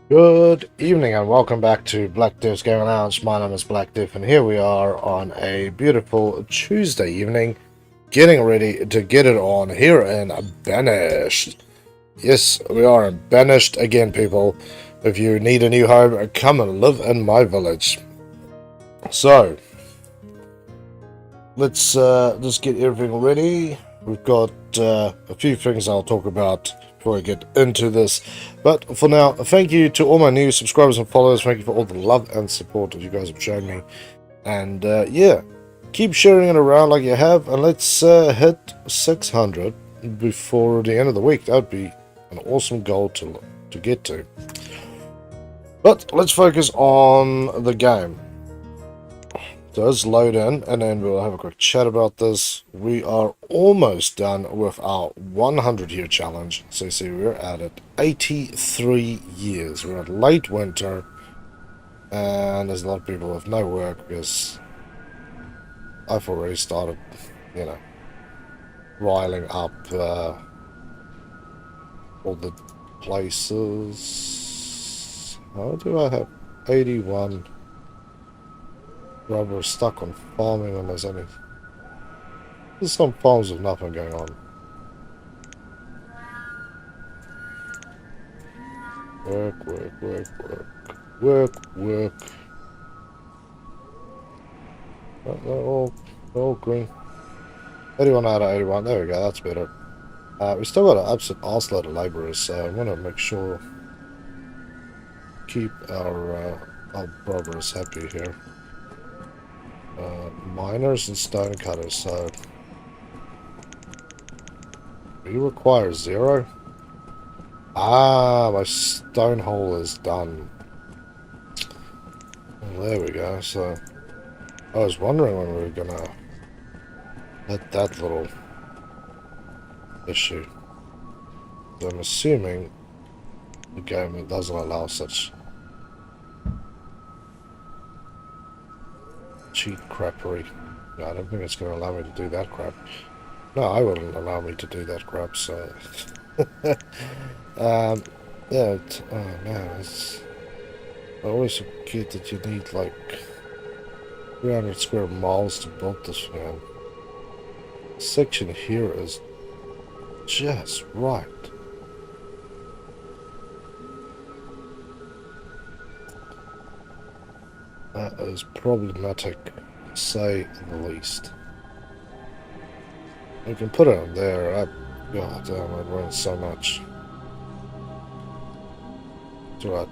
Good evening and welcome back to Black Diff's Gaming Lounge. My name is Black Diff and here we are on a beautiful Tuesday evening getting ready to get it on here in Banished. Yes, we are in Banished again, people. If you need a new home, come and live in my village. So, let's just get everything ready. We've got a few things I'll talk about before I get into this, but for now, thank you to all my new subscribers and followers. Thank you for all the love and support that you guys have shown me, and yeah, keep sharing it around like you have, and let's hit 600 before the end of the week. That would be an awesome goal to get to. But let's focus on the game. So let's load in and then we'll have a quick chat about this. We are almost done with our 100 year challenge. So you see we're at it 83 years. We're at late winter and there's a lot of people with no work because I've already started, you know, riling up all the places. How do I have 81? We're stuck on farming when there's some farms with nothing going on. Work. Oh, they're all green. 81 out of 81, there we go, that's better. We still got an absolute arseload of labourers, so I'm gonna make sure keep our brothers happy here. Miners and stone cutters, so we require 0. My stone hole is done. Well, there we go. So I was wondering when we were gonna hit that little issue. So I'm assuming the game doesn't allow such cheat crappery. No, I don't think it's going to allow me to do that crap. No, I wouldn't allow me to do that crap, so... yeah, oh man, I always forget that you need like 300 square miles to build this, man. This section here is just right. That is problematic, to say the least. You can put it on there. God damn, I'd run so much. It's alright.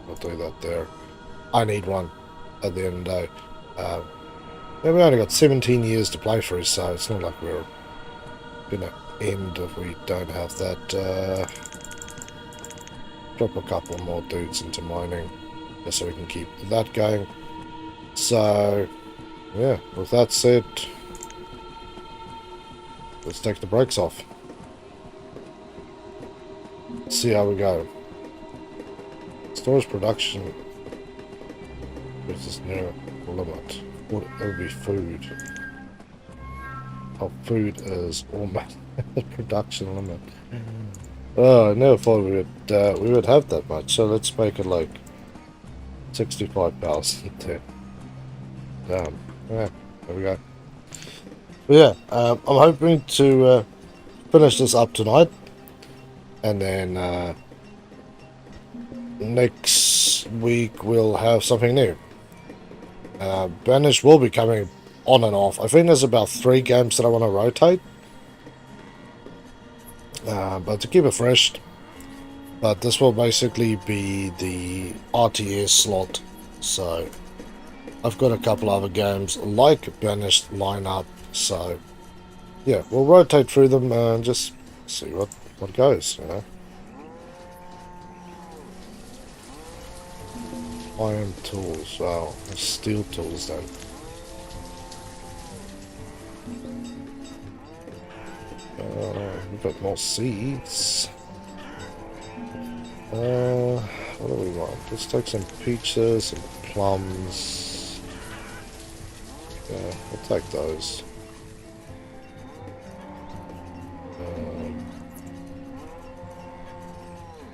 I'll do that there. I need one at the end of the day. Yeah, we only got 17 years to play through, so it's not like we're gonna end if we don't have that. Drop a couple more dudes into mining, just so we can keep that going. So, yeah, with that said, let's take the brakes off. See how we go. Storage production, which is near limit. It would be food. Our food is almost production limit. Oh, I never thought we would have that much. So let's make it like 65,000 there. Yeah, there we go. But yeah, I'm hoping to finish this up tonight, and then next week we'll have something new. Banished will be coming on and off. I think there's about 3 games that I want to rotate, but to keep it fresh. But this will basically be the RTS slot, so I've got a couple other games like Banished line up, so yeah, we'll rotate through them and just see what goes, you know. Iron tools, wow, steel tools then. We've got more seeds. What do we want? Let's take some peaches and plums. Yeah, we'll take those.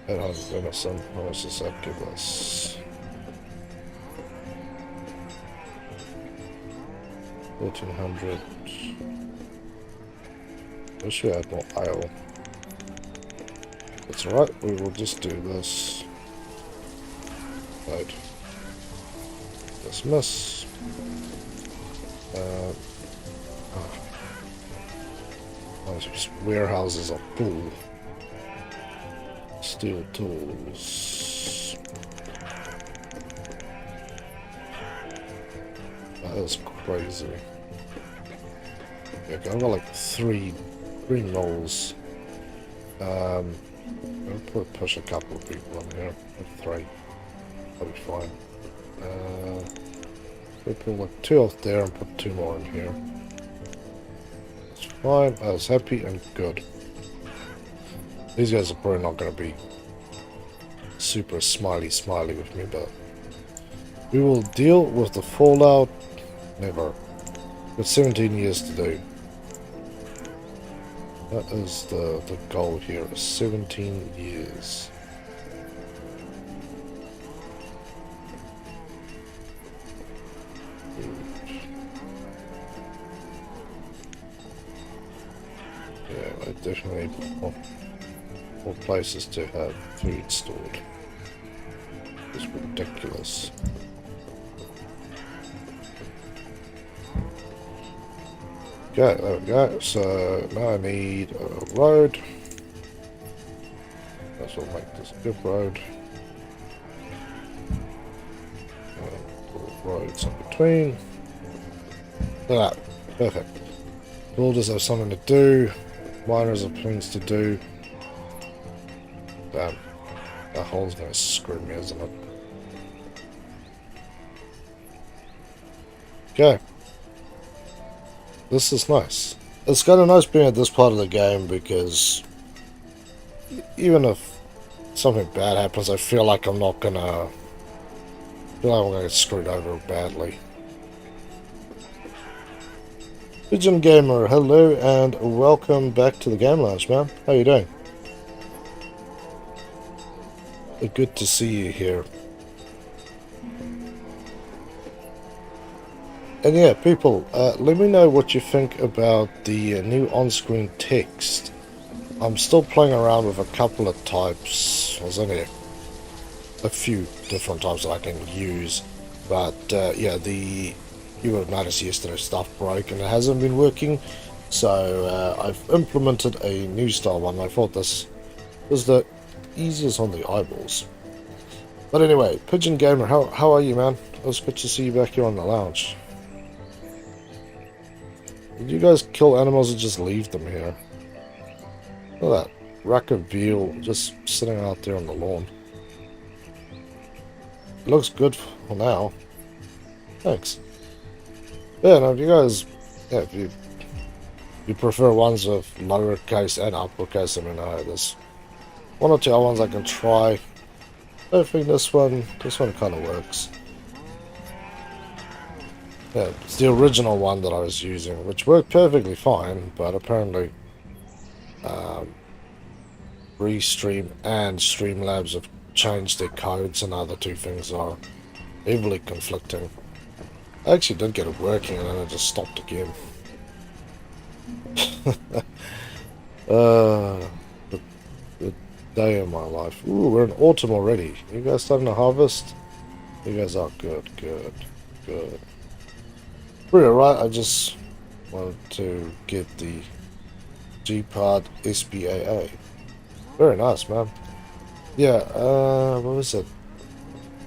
800 venison. How much does that give us? 1400. Wish we had more ale. That's alright, we will just do this. Right. Dismiss. Those warehouses are full. Steel tools. That is crazy. Yeah, I've got like three mills. I'll push a couple of people in here. Three. That'll be fine. We'll put like 2 out there and put 2 more in here. It's fine. I was happy and good. These guys are probably not going to be super smiley with me, but we will deal with the fallout. Never. Got 17 years to do. That is the goal here. 17 years. Yeah, I definitely need more places to have food stored. It's ridiculous. Okay, there we go. So now I need a road. That's what make this a good road. Roads in between. Look at that. Perfect. Builders have something to do. Miners have things to do. Damn. That hole's gonna screw me, isn't it? Okay. This is nice. It's kind of nice being at this part of the game because even if something bad happens, I feel like I'm not gonna get screwed over badly. Pigeon Gamer, hello and welcome back to the Game Lounge, man. How you doing? Good to see you here. And yeah, people, let me know what you think about the new on-screen text. I'm still playing around with a couple of types. There's only a few different types that I can use. But yeah, you would have noticed yesterday stuff broke and it hasn't been working. So I've implemented a new style one. I thought this was the easiest on the eyeballs. But anyway, Pigeon Gamer, how are you, man? It was good to see you back here on the lounge. Did you guys kill animals and just leave them here? Look at that rack of veal just sitting out there on the lawn. It looks good for now. Thanks. Yeah, now if you guys, yeah, if you prefer ones with lowercase and uppercase, I mean, there's 1 or 2 other ones I can try. I think this one kind of works. Yeah, it's the original one that I was using, which worked perfectly fine, but apparently Restream and Streamlabs have changed their codes and the other 2 things are heavily conflicting. I actually did get it working and then it just stopped again. The day of my life. Ooh, we're in autumn already. You guys starting to harvest? You guys are good. Pretty alright, I just wanted to get the G-Pod SBAA. Very nice, man. Yeah, what was it?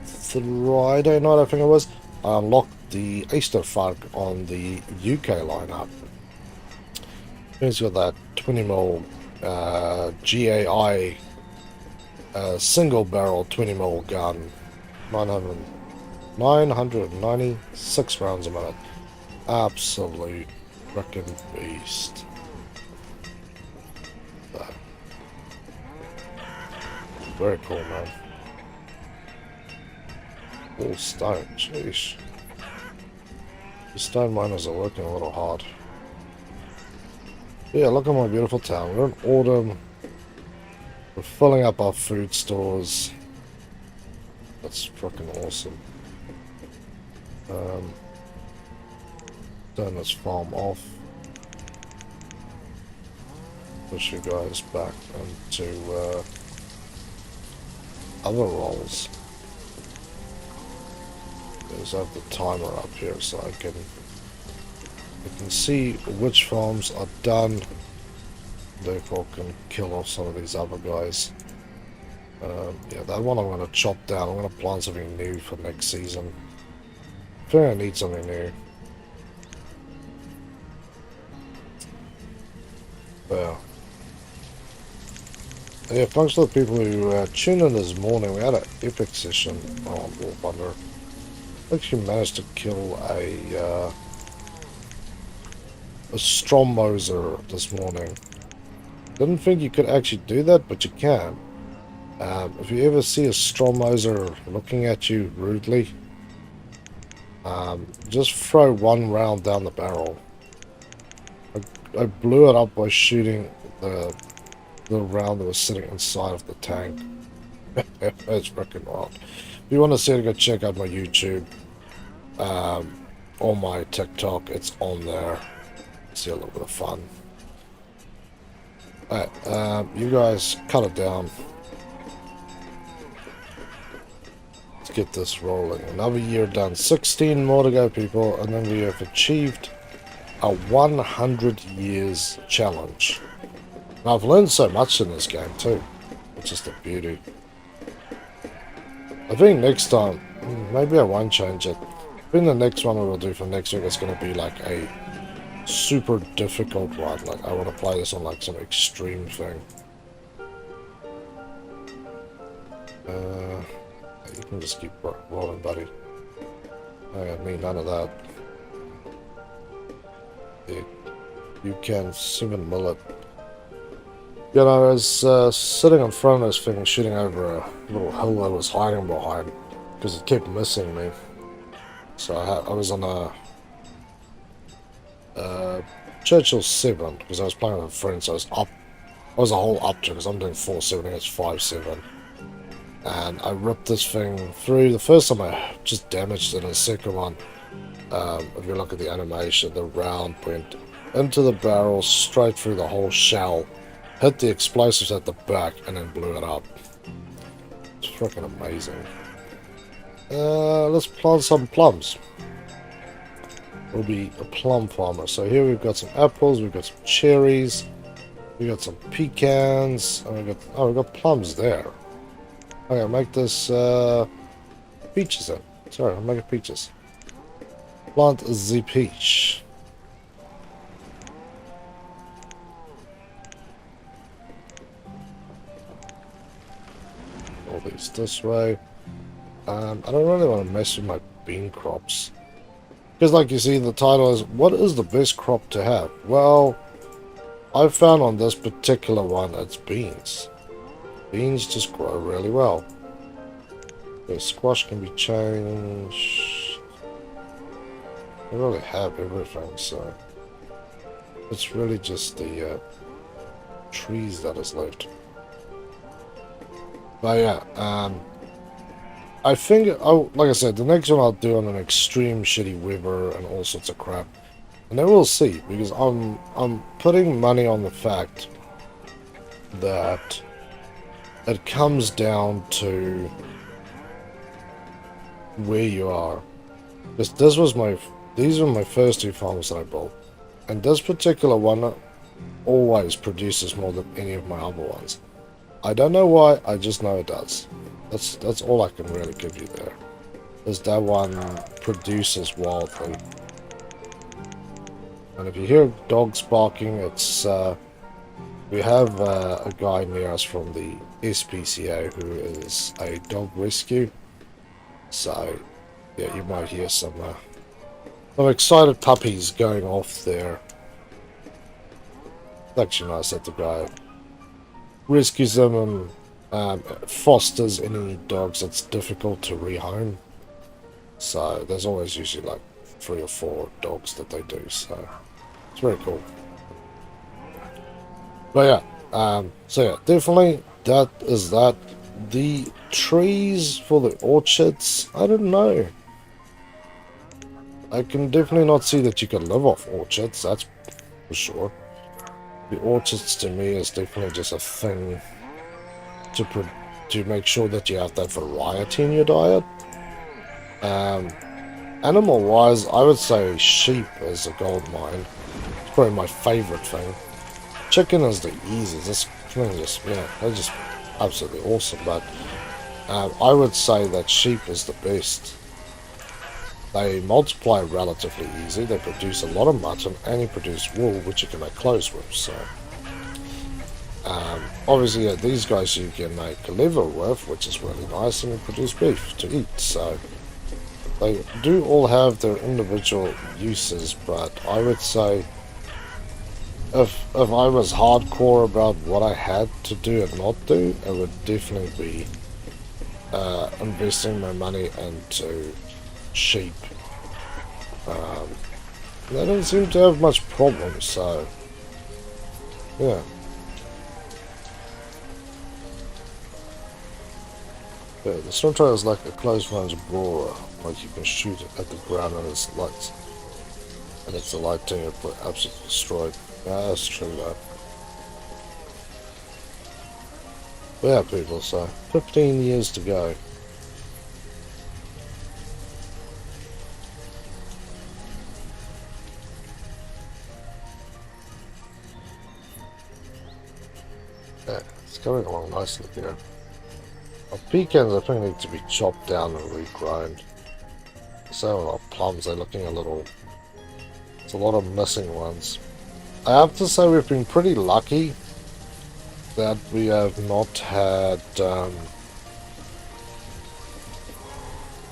Friday night, I think it was. I unlocked the Easter Fug on the UK lineup. He's got that 20mm GAI single barrel 20mm gun. 996 rounds a minute. Absolute frickin' beast. But very cool, man. All stone, sheesh. The stone miners are working a little hard. Yeah, look at my beautiful town. We're in autumn. We're filling up our food stores. That's freaking awesome. Turn this farm off. Push you guys back into other roles. There's have the timer up here so I can see which farms are done. Therefore can kill off some of these other guys. Yeah, that one I'm going to chop down. I'm going to plant something new for next season. I think I need something new. There. Yeah, thanks to the people who tuned in this morning. We had an epic session on War Thunder. Actually managed to kill a Strommoser this morning. Didn't think you could actually do that, but you can. If you ever see a Strommoser looking at you rudely, just throw one round down the barrel. I blew it up by shooting the round that was sitting inside of the tank. It's freaking wild. If you want to see it, go check out my YouTube or my TikTok. It's on there. See a little bit of fun. Alright, you guys cut it down. Let's get this rolling. Another year done. 16 more to go, people, and then we have achieved a 100 years challenge. And I've learned so much in this game too. It's just a beauty. I think next time, maybe I won't change it. I think the next one we'll do for next week is going to be like a super difficult one. Like I want to play this on like some extreme thing. You can just keep rolling, buddy. I mean none of that. Yeah, you can 7 millet. You know, I was sitting in front of this thing and shooting over a little hill I was hiding behind because it kept missing me. So I was on a Churchill 7 because I was playing with a friend, so I was up. I was a whole up to because I'm doing 4-7 against 5-7. And I ripped this thing through. The first time I just damaged it, and the second one, if you look at the animation, the round went into the barrel, straight through the whole shell, hit the explosives at the back, and then blew it up. It's freaking amazing. Let's plant some plums. We'll be a plum farmer. So here we've got some apples, we've got some cherries, we got some pecans, and we've got plums there. Okay, I'll make this peaches then. Sorry, I'll make it peaches. Plant the peach. All these this way. I don't really want to mess with my bean crops. Because like you see, the title is, what is the best crop to have? Well, I found on this particular one, it's beans. Beans just grow really well. The squash can be changed. I really have everything, so it's really just the trees that is left. But yeah, I think, like I said, the next one I'll do on an extreme shitty weather and all sorts of crap, and then we'll see, because I'm putting money on the fact that it comes down to where you are. These were my first 2 farms that I built, and this particular one always produces more than any of my other ones. I don't know why, I just know it does. That's all I can really give you there. Is that one produces wildly. And if you hear dogs barking, it's we have a guy near us from the SPCA who is a dog rescue. So yeah, you might hear some excited puppies going off there. It's actually nice that the guy rescues them and fosters any dogs that's difficult to rehome. So there's always usually like 3 or 4 dogs that they do, so it's very cool. But yeah, so yeah, definitely that the trees for the orchards? I don't know. I can definitely not see that you can live off orchards, that's for sure. The orchards to me is definitely just a thing to make sure that you have that variety in your diet. Animal-wise, I would say sheep is a gold mine. It's probably my favorite thing. Chicken is the easiest. This thing just, they're just absolutely awesome. But I would say that sheep is the best. They multiply relatively easy. They produce a lot of mutton, and you produce wool, which you can make clothes with. So, obviously, yeah, these guys you can make leather with, which is really nice, and you produce beef to eat. So, they do all have their individual uses, but I would say if I was hardcore about what I had to do and not do, it would definitely be investing my money into sheep. They don't seem to have much problem, so yeah. Yeah, the Storm Trail is like a close range borer, like you can shoot it at the ground and it's lights. And if the light thing would absolutely destroyed. Yeah, that's true though. But yeah, people, so 15 years to go. Yeah, it's going along nicely here. Our pecans I think need to be chopped down and regrown. So our plums, they're looking a little... There's a lot of missing ones. I have to say we've been pretty lucky that we have not had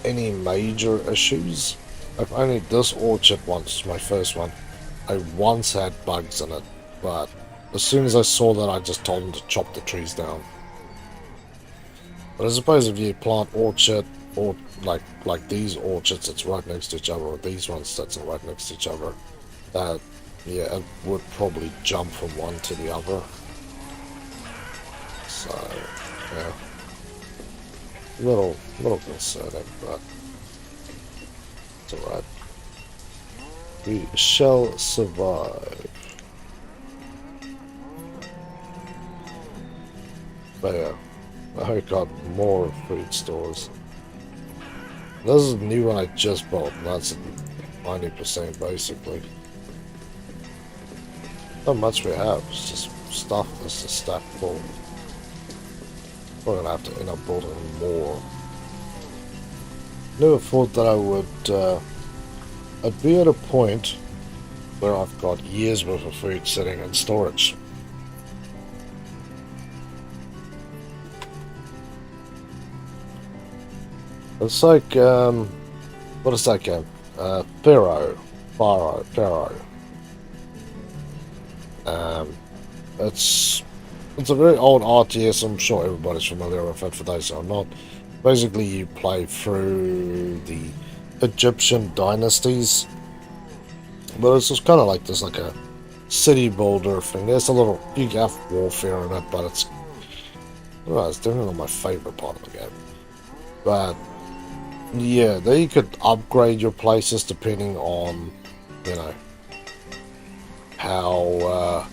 any major issues. I've only this orchard once, my first one. I once had bugs in it, but as soon as I saw that, I just told them to chop the trees down. But I suppose if you plant orchard, or like these orchards that's right next to each other, or these ones that's right next to each other, that yeah, it would probably jump from one to the other. So yeah, little concerning, but it's alright. We shall survive. But yeah, I got more food stores. This is the new one I just bought, and that's at 90% basically. Not much we have, it's just stuff that's just stacked full. We're gonna have to end up building more. Never thought that I would, I'd be at a point where I've got years worth of food sitting in storage. It's like, what is that game? Pharaoh. It's a very old RTS, I'm sure everybody's familiar with it, for those who are not. Basically, you play through the Egyptian dynasties, but it's just kind of like this, like a city builder thing. There's a little, you have warfare in it, but it's, well, it's definitely not my favorite part of the game. But yeah, there you could upgrade your places depending on, you know, how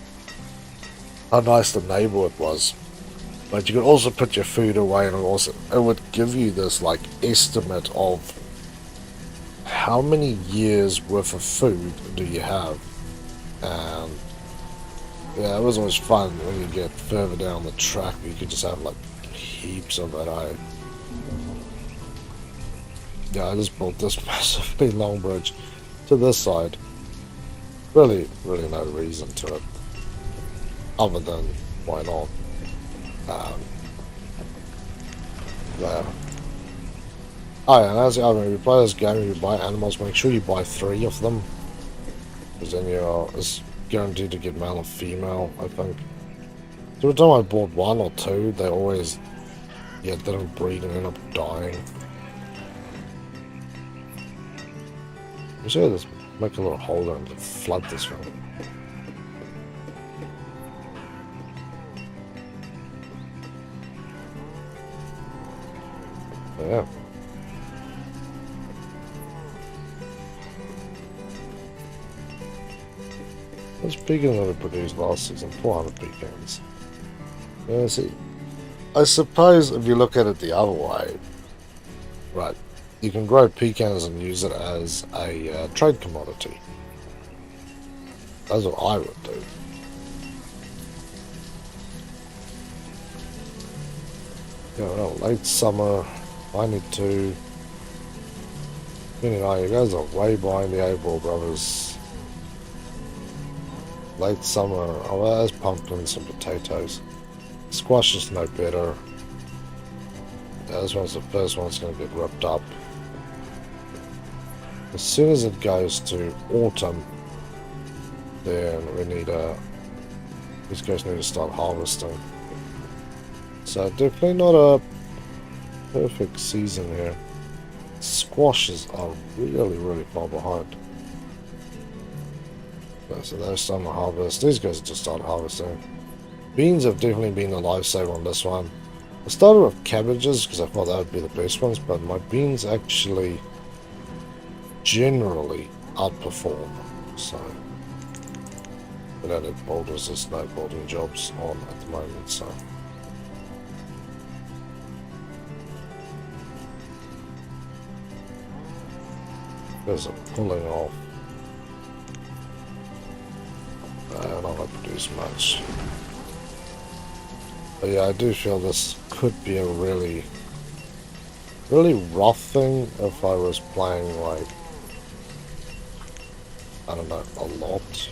nice the neighborhood was. But you could also put your food away, and it would give you this like estimate of how many years worth of food do you have. And yeah, it was always fun when you get further down the track. You could just have like heaps of it. Yeah, I just built this massively long bridge to this side. Really no reason to it, other than why not. Yeah. Oh yeah, and as when you play this game, if you buy animals, make sure you buy 3 of them, because then it's guaranteed to get male or female, I think. So every time I bought 1 or 2, they always didn't breed and end up dying. I'm sure this make a little hole there and flood this thing. Yeah. This pecan that we produced last season, 400 pecans. Yeah, see, I suppose if you look at it the other way, right, you can grow pecans and use it as a trade commodity. That's what I would do. Yeah, well, late summer, I need to... Anyway, you guys are way behind the eight ball, brothers. Late summer, oh, well, there's pumpkins and potatoes. Squash is no better. Yeah, this one's the first one that's going to get ripped up. As soon as it goes to autumn, then we need these guys need to start harvesting. So definitely not a perfect season here. Squashes are really, really far behind. So they're starting to harvest. These guys just started harvesting. Beans have definitely been a lifesaver on this one. I started with cabbages because I thought that would be the best ones, but my beans actually generally outperform. So we don't have boulders, there's no building jobs on at the moment, so there's a pulling off. Not going to produce much. But yeah, I do feel this could be a really rough thing if I was playing like, I don't know, a lot.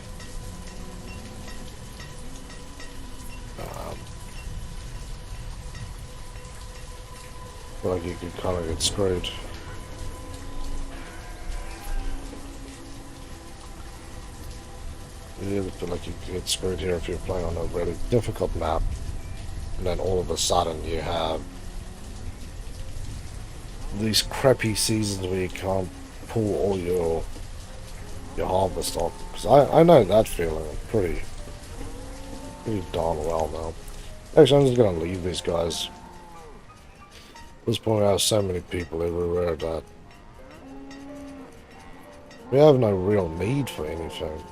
Like you could kind of get screwed. You feel like you could get screwed here if you're playing on a really difficult map, and then all of a sudden you have these crappy seasons where you can't pull all your harvest off. Because I know that feeling pretty darn well now. Actually, I'm just gonna leave these guys. At this point, I have so many people everywhere that we have no real need for anything.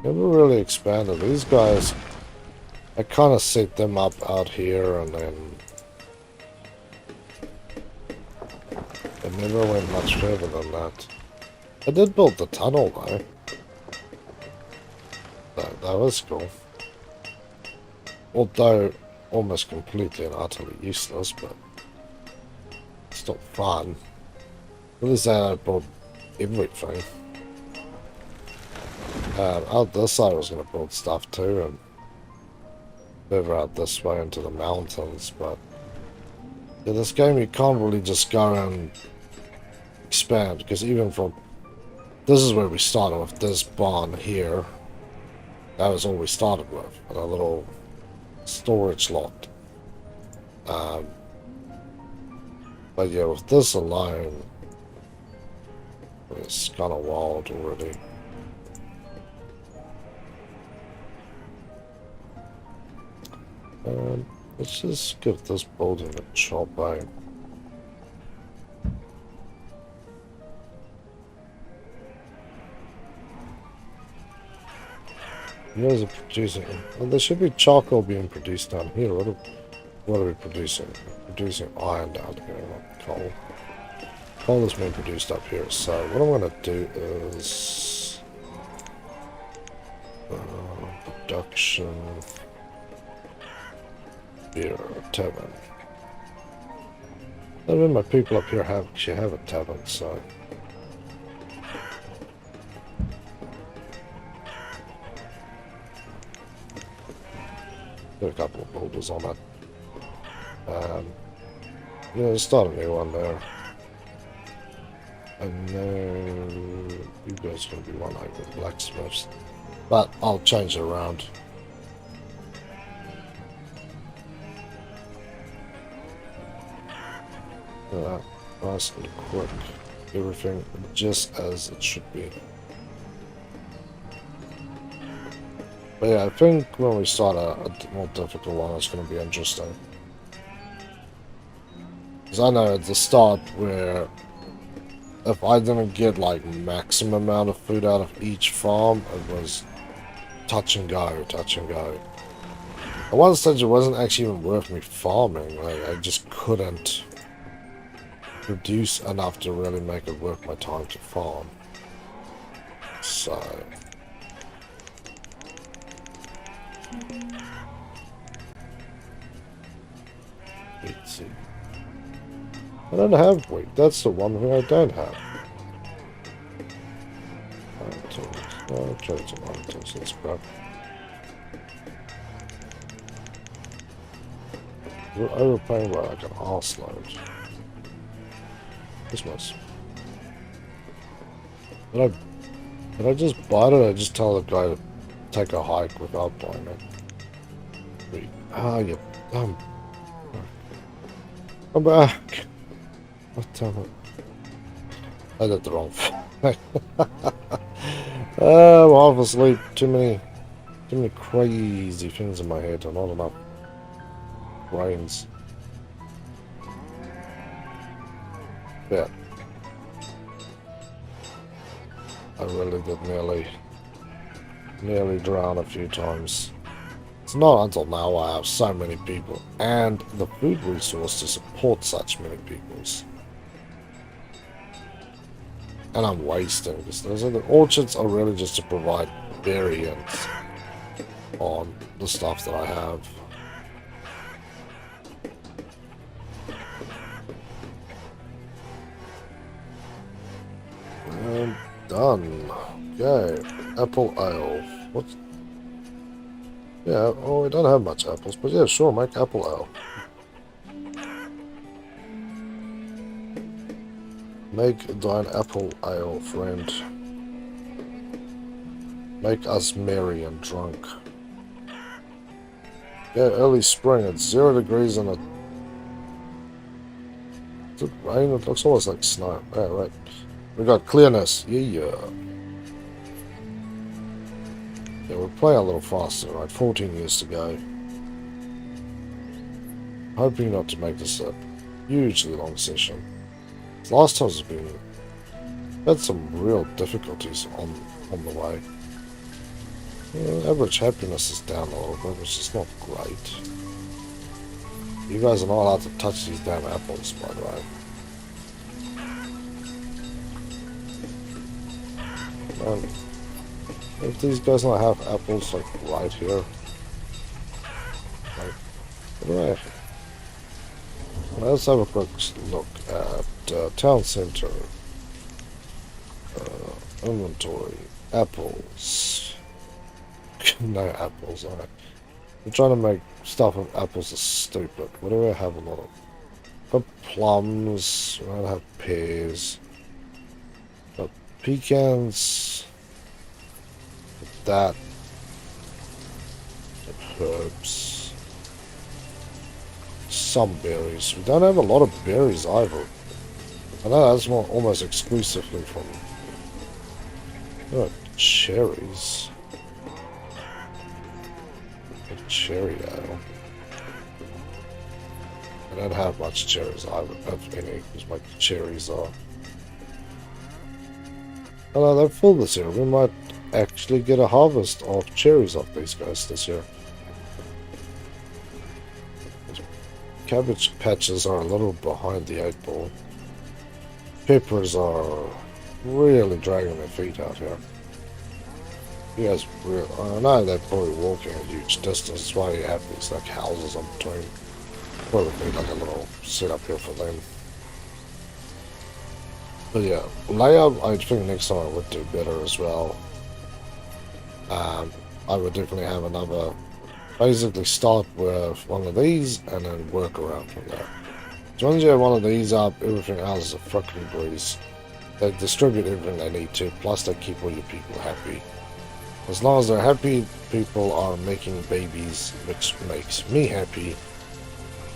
Never really expanded. These guys, I kind of set them up out here and then I never went much further than that. I did build the tunnel though. That was cool. Although almost completely and utterly useless, but it's not fun. At least I built everything. Out this side I was going to build stuff too, and over out this way into the mountains, but yeah, this game you can't really just go and expand, because even from this is where we started with this barn here. That was all we started with, a little storage lot. But yeah, with this alone, it's kind of wild already. Let's just give this building a chop out. You guys are producing. Well, there should be charcoal being produced down here. What are we producing? We're producing iron down here, not coal. Coal is being produced up here. So what I'm going to do is production. Beer tavern. I mean, my people up here actually have a tavern, so got a couple of boulders on it. Yeah, let's start a new one there. And then you guys are going to be one over the blacksmiths, but I'll change it around. Nice and quick. Everything just as it should be. But yeah, I think when we start a more difficult one, it's going to be interesting. Because I know at the start where if I didn't get like maximum amount of food out of each farm, it was touch and go, touch and go. At one stage, it wasn't actually even worth me farming. Like, I just couldn't produce enough to really make it worth my time to farm. So... let's see. I don't have wheat. That's the one thing I don't have. I'll trade some items. Let's grab. We're overpaying by like an arse load. This was. Did I just buy it or did I just tell the guy to take a hike without buying it? Wait. Ah, yeah. I'm back. What time? I did the wrong thing. I'm half asleep. Too many crazy things in my head and not enough brains. Yeah. I really did nearly drown a few times. It's not until now I have so many people and the food resource to support such many peoples. And I'm wasting because the orchards are really just to provide variants on the stuff that I have. And done. Okay. Apple ale. What's... yeah, oh, we don't have much apples, but yeah, sure, make apple ale. Make thine apple ale, friend. Make us merry and drunk. Yeah, early spring, it's 0 degrees and a... is it rain? It looks almost like snow. Yeah, right. We got clearness. Yeah. Yeah, we're playing a little faster, right? 14 years to go. Hoping not to make this a hugely long session. Last time has been... had some real difficulties on the way. Yeah, average happiness is down a little bit, which is not great. You guys are not allowed to touch these damn apples, by the way. Man, if these guys not have apples like right here, like, what do I... let's have a quick look at town center, inventory, apples. No apples, alright. I'm trying to make stuff with apples is stupid. What do I have a lot of? Got plums, I don't have pears. Got pecans. Got that. Got herbs. Some berries. We don't have a lot of berries either. I know that's more almost exclusively from... oh, cherries. Cherry ale. I don't have much cherries either, if any, because my cherries are... oh no, they're full this year. We might actually get a harvest of cherries off these guys this year. Cabbage patches are a little behind the 8 ball. Peppers are really dragging their feet out here. You guys really... I know they're probably walking a huge distance. That's why you have these like houses in between. Probably need like a little setup here for them. But yeah, layout I think next time I would do better as well. I would definitely have another... basically start with one of these and then work around from there. So once you have one of these up, everything else is a fucking breeze. They distribute everything they need to, plus they keep all your people happy. As long as they're happy, people are making babies, which makes me happy.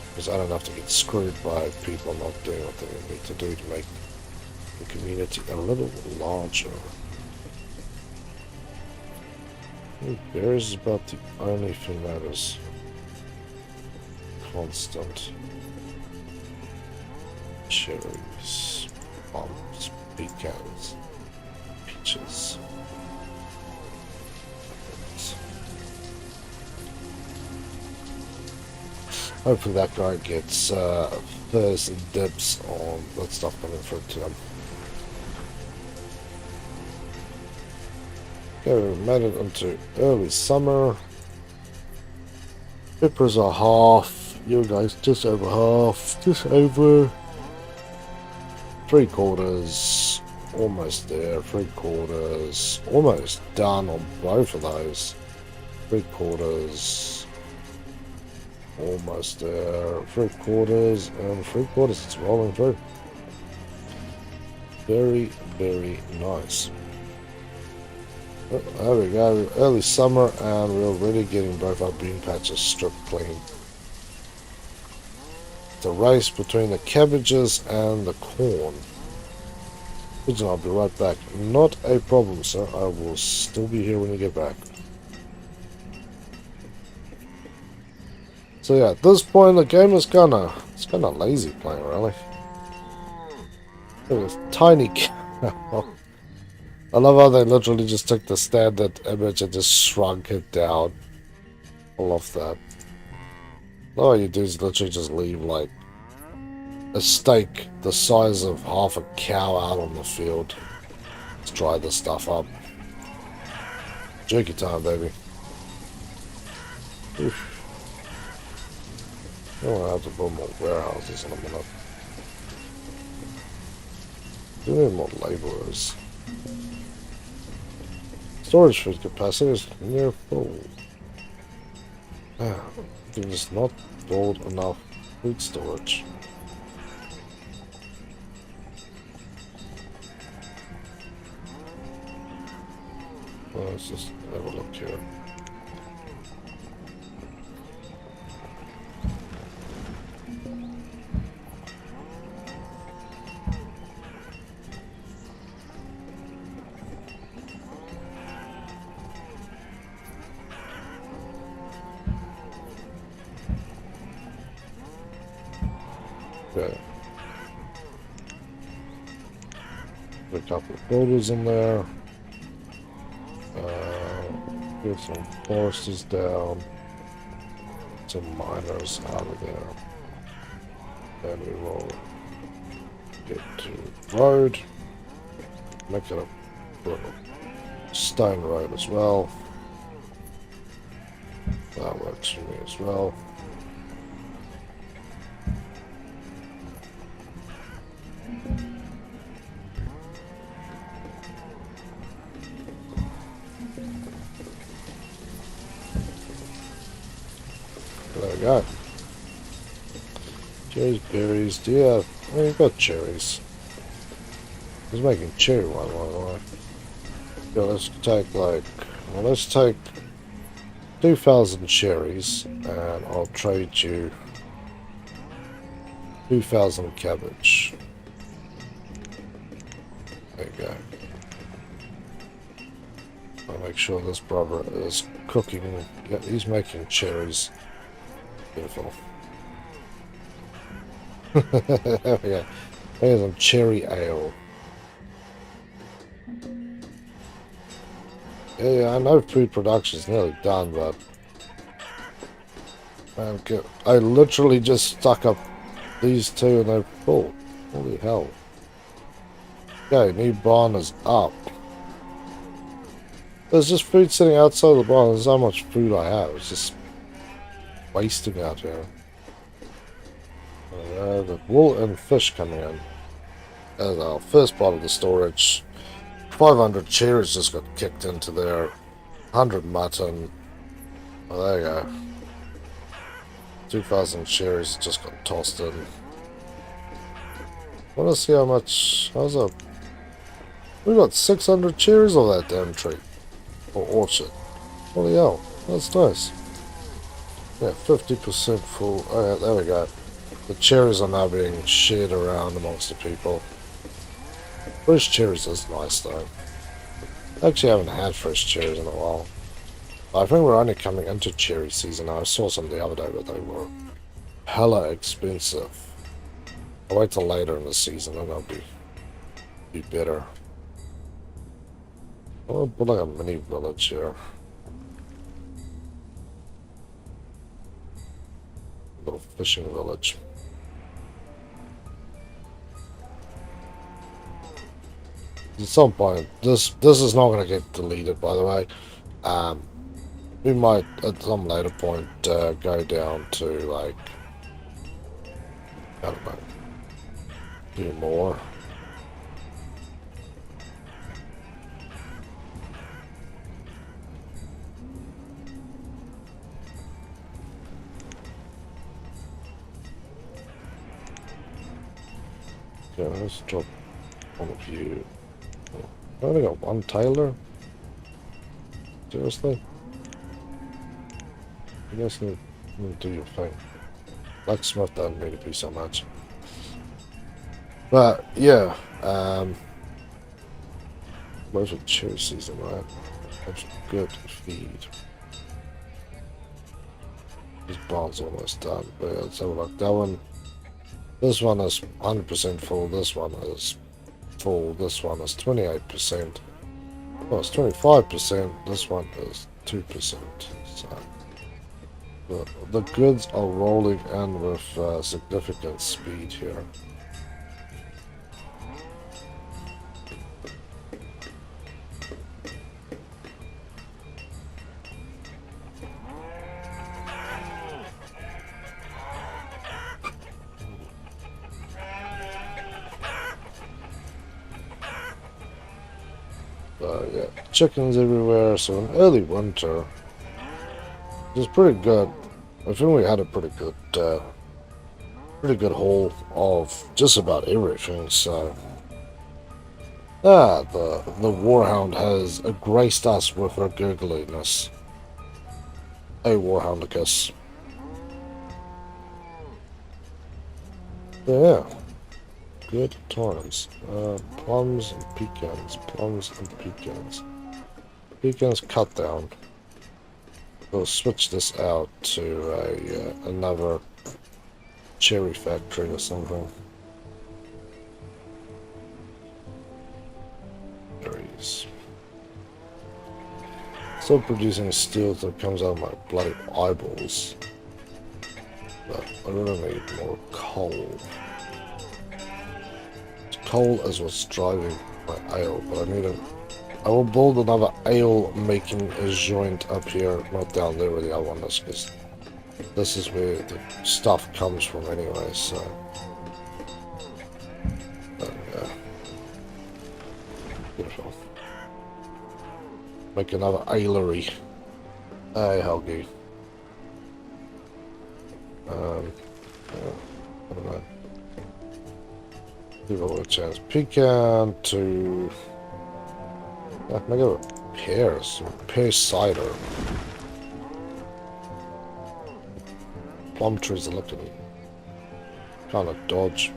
Because I don't have to get screwed by people not doing what they need to do to make the community a little larger. Berries is about the only thing that is constant. cherries, plums, pecans, peaches. Hopefully that guy gets first dibs on that stuff coming through to them. Okay, we made it into early summer. Peppers are half. You guys just over half. Just over 3/4. Almost there. 3/4. Almost done on both of those. 3/4. Almost there. 3/4 and 3/4. It's rolling through. Very, very nice. There we go, early summer, and we're already getting both our bean patches stripped clean. The race between the cabbages and the corn. Pigeon, I'll be right back. Not a problem, sir. I will still be here when you get back. So yeah, at this point the game is it's kinda lazy playing, really. Look at this tiny cow. I love how they literally just took the standard image and just shrunk it down. I love that. All you do is literally just leave like a steak the size of half a cow out on the field. Let's dry this stuff up. Jerky time, baby. Oof. I don't have to build more warehouses in a minute. We need more laborers. Storage food capacity is near full. There is not build enough food storage. Well, let's just have a look here. Okay. Put a couple of builders in there. Get some foresters down. Some miners out of there. Then we will get to road. Make it a stone road as well. That works for me as well. There we go. Cherries, berries. Yeah, well, you've got cherries. I was making cherry wine, by the way. Yeah, let's take like, well, let's take 2,000 cherries, and I'll trade you 2,000 cabbage. There you go. I'll make sure this brother is cooking. Yeah, he's making cherries. Beautiful. There we go. There's some cherry ale. Yeah, I know food production is nearly done, but man, I literally just stuck up these two and they're full. Holy hell. Okay, new barn is up. There's just food sitting outside the barn. There's how much food I have. It's just wasting out here. The wool and fish coming in. As our first part of the storage. 500 cherries just got kicked into there. 100 mutton. Oh, there you go. 2,000 cherries just got tossed in. I want to see how much. How's that? We got 600 cherries of that damn tree. Or orchard. Holy hell. That's nice. Yeah, 50% full. Alright, there we go. The cherries are now being shared around amongst the people. Fresh cherries is nice though. I actually haven't had fresh cherries in a while. I think we're only coming into cherry season. I saw some the other day, but they were hella expensive. I'll wait till later in the season and I'll be better. I'll put like a mini village here. Little fishing village. At some point, this is not going to get deleted, by the way. We might, at some later point, go down to, like, I don't know, do more. Okay, let's drop one of you. I only got one Taylor? Seriously? You guys need to do your thing. Blacksmith doesn't need to be so much. But, yeah. Where's the cherry season, right? That's good feed. This barn's almost done. But yeah, let's have a look. That one. This one is 100% full. This one is full. This one is 28%. Oh, it's 25%. This one is 2%. So the goods are rolling in with significant speed here. Yeah, chickens everywhere. So in early winter, it's pretty good. I think we had a pretty good haul of just about everything. So the warhound has graced us with her gurgliness. A warhoundicus. Yeah. Good times. Plums and pecans. Plums and pecans. Pecans cut down. We'll switch this out to another cherry factory or something. Cherries. Still producing steel that comes out of my bloody eyeballs. But I really need more coal. Coal is what's driving my ale, but I will build another ale making joint up here, not down there where the other one is, because this is where the stuff comes from anyway, so. Yeah. Beautiful. Make another alery. Hey, Helgi. Yeah, I don't know. Give it a chance. Pecan to make it pears. Pear cider. Plum trees are looking kind of dodge.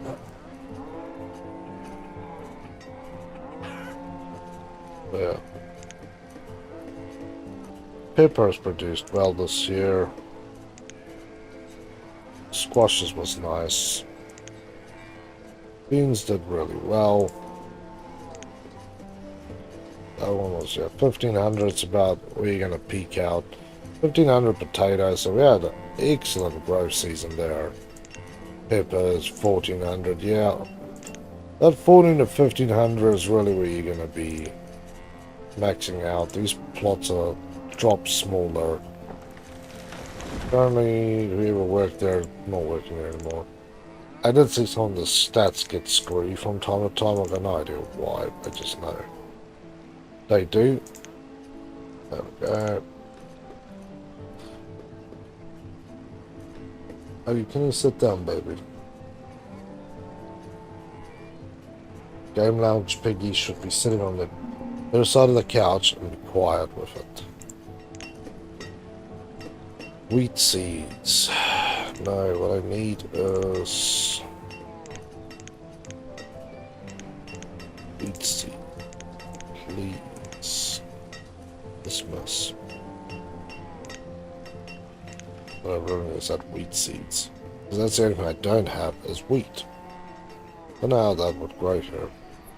Yeah. Peppers produced well this year. Squashes was nice. Beans did really well. That one was, yeah, 1500. It's about where you're going to peak out. 1500 potatoes, so we had an excellent growth season there. Peppers, 1400, yeah. That 14 to 1500 is really where you're going to be maxing out. These plots are dropped smaller. Currently, whoever worked there, not working there anymore. I did see some of the stats get screwy from time to time. I've got no idea why, I just know. They do. There we go. Oh, can you sit down, baby? Game Lounge Piggy should be sitting on the other side of the couch and be quiet with it. Wheat seeds. No, what I need is wheat seed. Please dismiss. What I really need is that wheat seeds. Because that's the only thing I don't have is wheat. Don't know how that would grow here,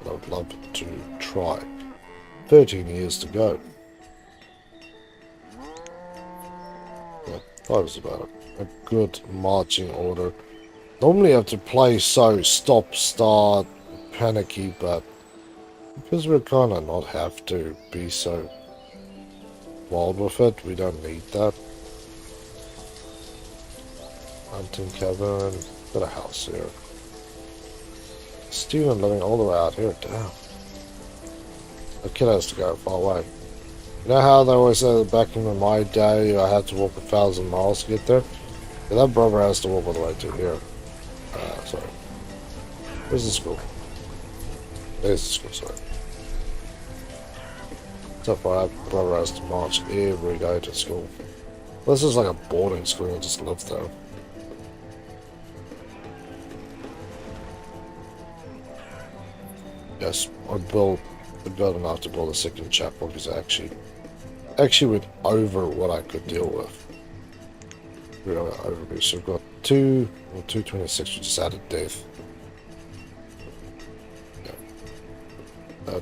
but I would love to try. 13 years to go. Yeah, that was about a good marching order. Normally I have to play so stop, start, panicky, but because we're kind of not have to be so wild with it, we don't need that. Hunting cabin, got a house here. Student living all the way out here, damn. The kid has to go far away. You know how they always say that back in my day I had to walk 1,000 miles to get there? Yeah, that brother has to walk all the way to here. Sorry. Where's the school? There's the school, sorry. So far, that brother has to march every day to school. This is like a boarding school, I just live there. Yes, I got enough to build a second chapel because I actually went over what I could deal with. Really over. So I've got 226, which is added death. Yeah.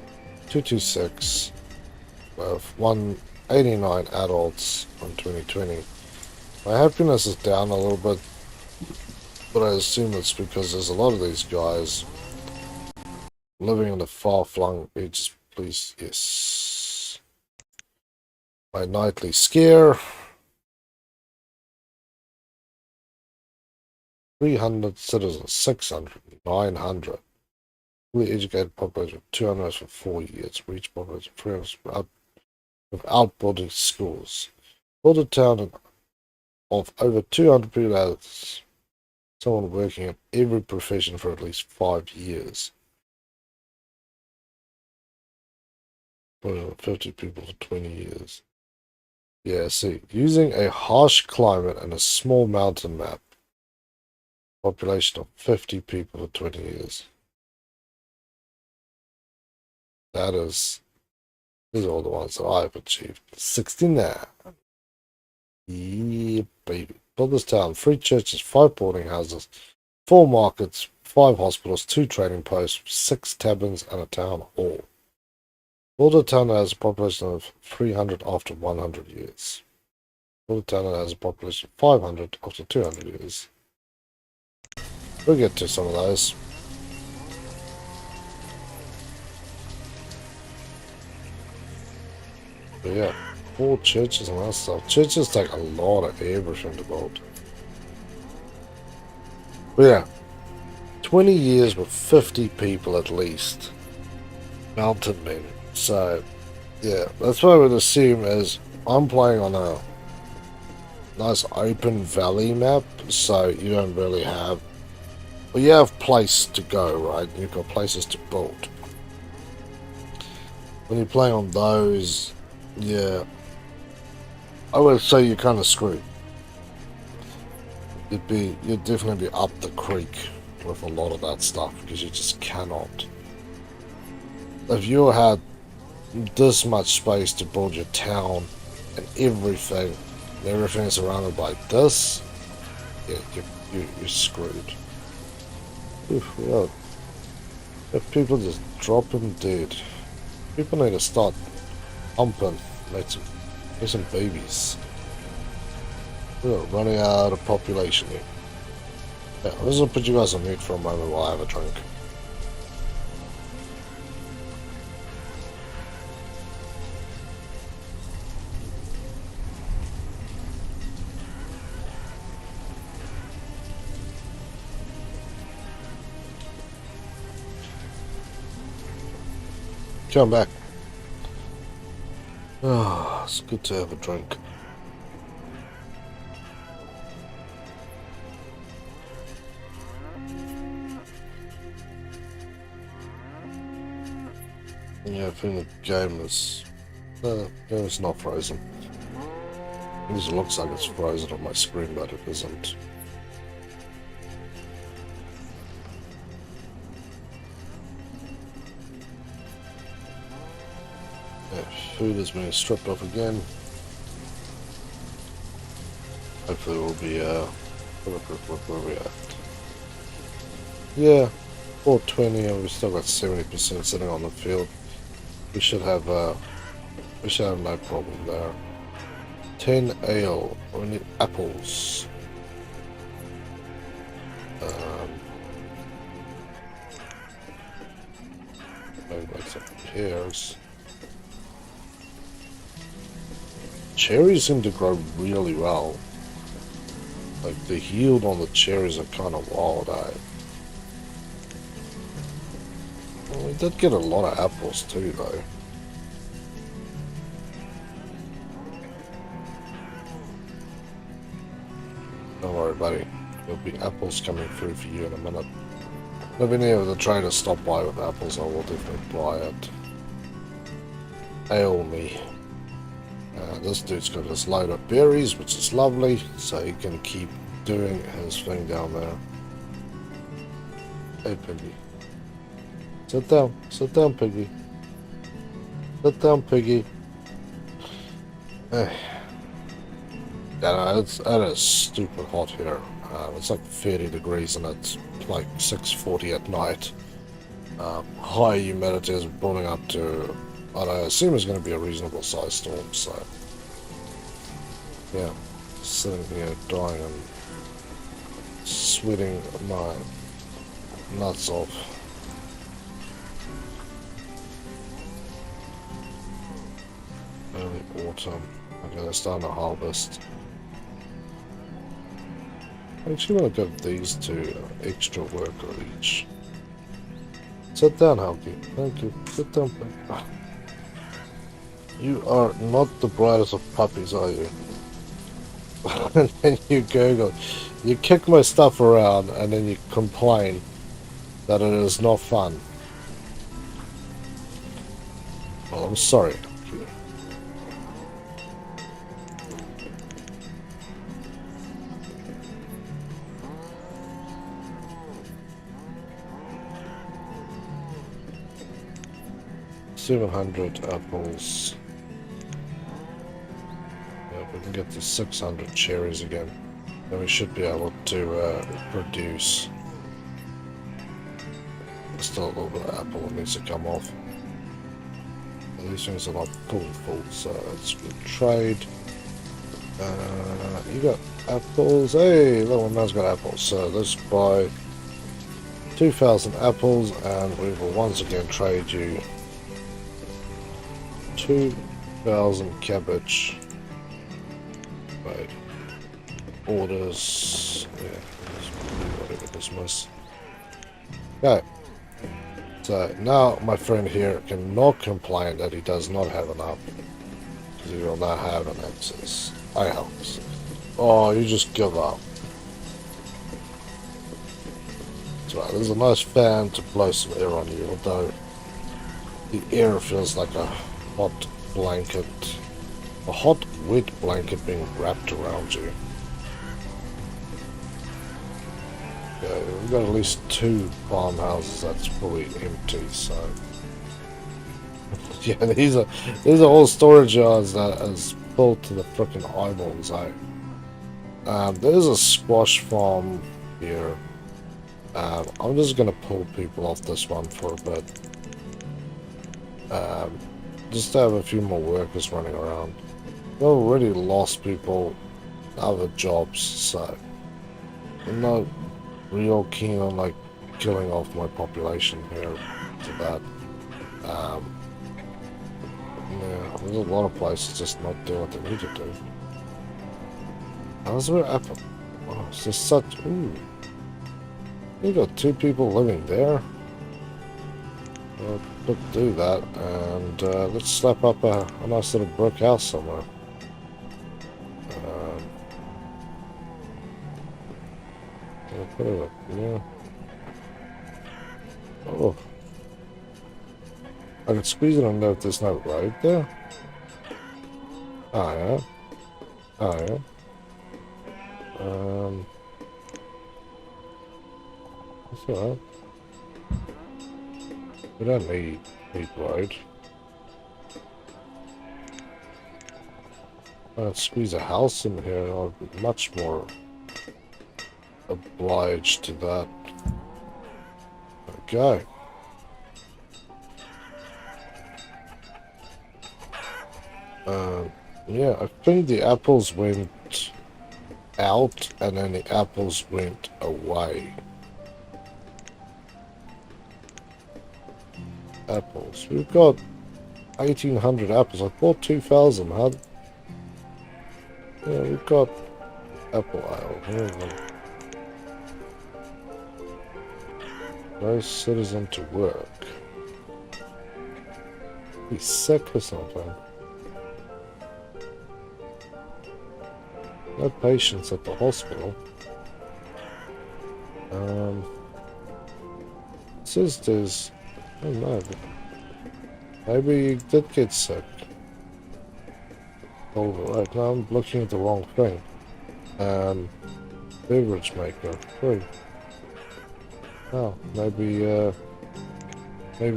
226 with 189 adults on 2020. My happiness is down a little bit, but I assume it's because there's a lot of these guys living in the far-flung beaches. Please, yes. My nightly scare. 300 citizens, 600, 900. Fully educated population of 200 for 4 years. Reach population of 300 without building schools. Build a town of over 200 people has someone working in every profession for at least 5 years. 50 people for 20 years. Yeah, see, using a harsh climate and a small mountain map. Population of 50 people for 20 years. These are all the ones that I've achieved. 69. Yeah, baby. Build this town. 3 churches, 5 boarding houses, 4 markets, 5 hospitals, 2 trading posts, 6 taverns, and a town hall. Build a town that has a population of 300 after 100 years. Build a town that has a population of 500 after 200 years. We'll get to some of those. But yeah, 4 churches and that stuff. Churches take a lot of everything to build. But yeah, 20 years with 50 people at least. Mountain men. So, yeah, that's what I would assume is I'm playing on a nice open valley map, so you don't really have... Well, you have place to go, right? You've got places to build. When you're playing on those, yeah, I would say you're kind of screwed. You'd definitely be up the creek with a lot of that stuff because you just cannot. If you had this much space to build your town and everything is surrounded by this, yeah, you're screwed. Oof, yeah. If people just dropping dead, people need to start humping, make some babies. We're running out of population here. Yeah, I'm just gonna put you guys on mute for a moment while I have a drink. Come back. Oh, it's good to have a drink. Yeah, I think the game is... it's not frozen. It just looks like it's frozen on my screen, but it isn't. Yeah, food is being stripped off again. Hopefully we'll be, look where we at. Yeah, 420, and we've still got 70% sitting on the field. We should have no problem there. 10 ale. We need apples. Maybe like some pears. Cherries seem to grow really well. Like the yield on the cherries are kind of wild, Well, we did get a lot of apples too, though. Don't worry, buddy. There'll be apples coming through for you in a minute. If any of the traders stop by with apples, I will definitely buy it. Ale me. This dude's got his load of berries, which is lovely, so he can keep doing his thing down there. Hey, Piggy. Sit down, Piggy. Sit down, Piggy. Hey. Yeah, it is stupid hot here. It's like 30 degrees and it's like 6:40 at night. High humidity is building up to, I assume it's going to be a reasonable sized storm, so yeah, sitting here dying and sweating my nuts off. Early autumn. Okay, they're starting to harvest. I actually want to give these two extra worker each. Sit down, Helgi. Thank you. Sit down, baby. You are not the brightest of puppies, are you? And then you gurgle. You kick my stuff around and then you complain that it is not fun. Well, I'm sorry. 700 apples. Yeah, if we can get to 600 cherries again, then we should be able to produce. There's still a little bit of apple that needs to come off. These things are not full, so it's good trade. You got apples. Hey, little man's got apples. So let's buy 2,000 apples, and we will once again trade you 2,000 cabbage. Right. Orders. Yeah, whatever this was. Okay. So now my friend here cannot complain that he does not have enough, because he will now have an excess. I helps. Oh, you just give up. That's right, there's a nice fan to blow some air on you, although the air feels like a hot blanket, a hot wet blanket being wrapped around you. Okay, we've got at least 2 farmhouses that's fully empty, so yeah, these are all storage yards that is full to the frickin' eyeballs, there's a squash farm here. I'm just gonna pull people off this one for a bit. Just to have a few more workers running around. We've already lost people, other jobs, so I'm not real keen on like killing off my population here to that. Yeah, there's a lot of places just not doing what they need to do. How's where apple? Oh, it's just such. Ooh, you got 2 people living there. Let's do that, and let's slap up a nice little brick house somewhere. Put it up, yeah. Oh, I could squeeze it on there if there's no road there. Oh yeah. Oh yeah. That's alright. We don't need road. I'd squeeze a house in here, I'll be much more obliged to that. go. Yeah, I think the apples went out and then the apples went away. Apples. We've got 1,800 apples. I bought 2,000, huh? Yeah, we've got apple ale. Here we go. No citizen to work. He's sick or something. No patients at the hospital. It says there's... I don't know. Maybe he did get sick. Oh, right, now I'm looking at the wrong thing. Beverage maker. Free. Oh, maybe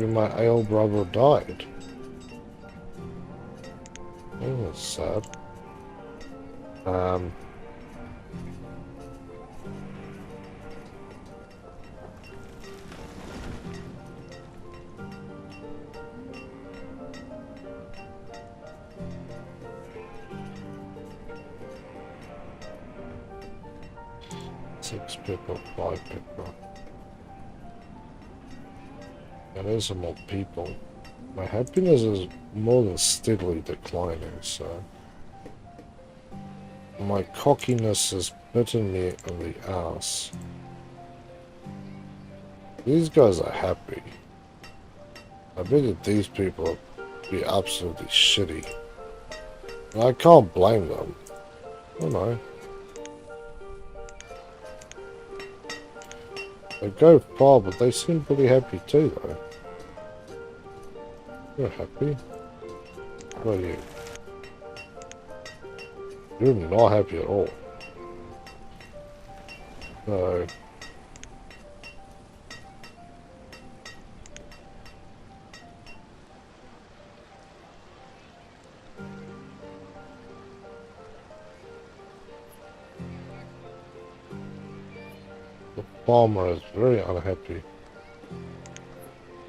my ale brother died. Oh, that's sad. Six people, 5 people. There's some more people. My happiness is more than steadily declining, so... My cockiness is bitten me in the ass. These guys are happy. I bet that these people would be absolutely shitty. And I can't blame them. I don't know. They go far, but they seem pretty happy too, though. You're happy? What are you? You're not happy at all. So... The farmer is very unhappy.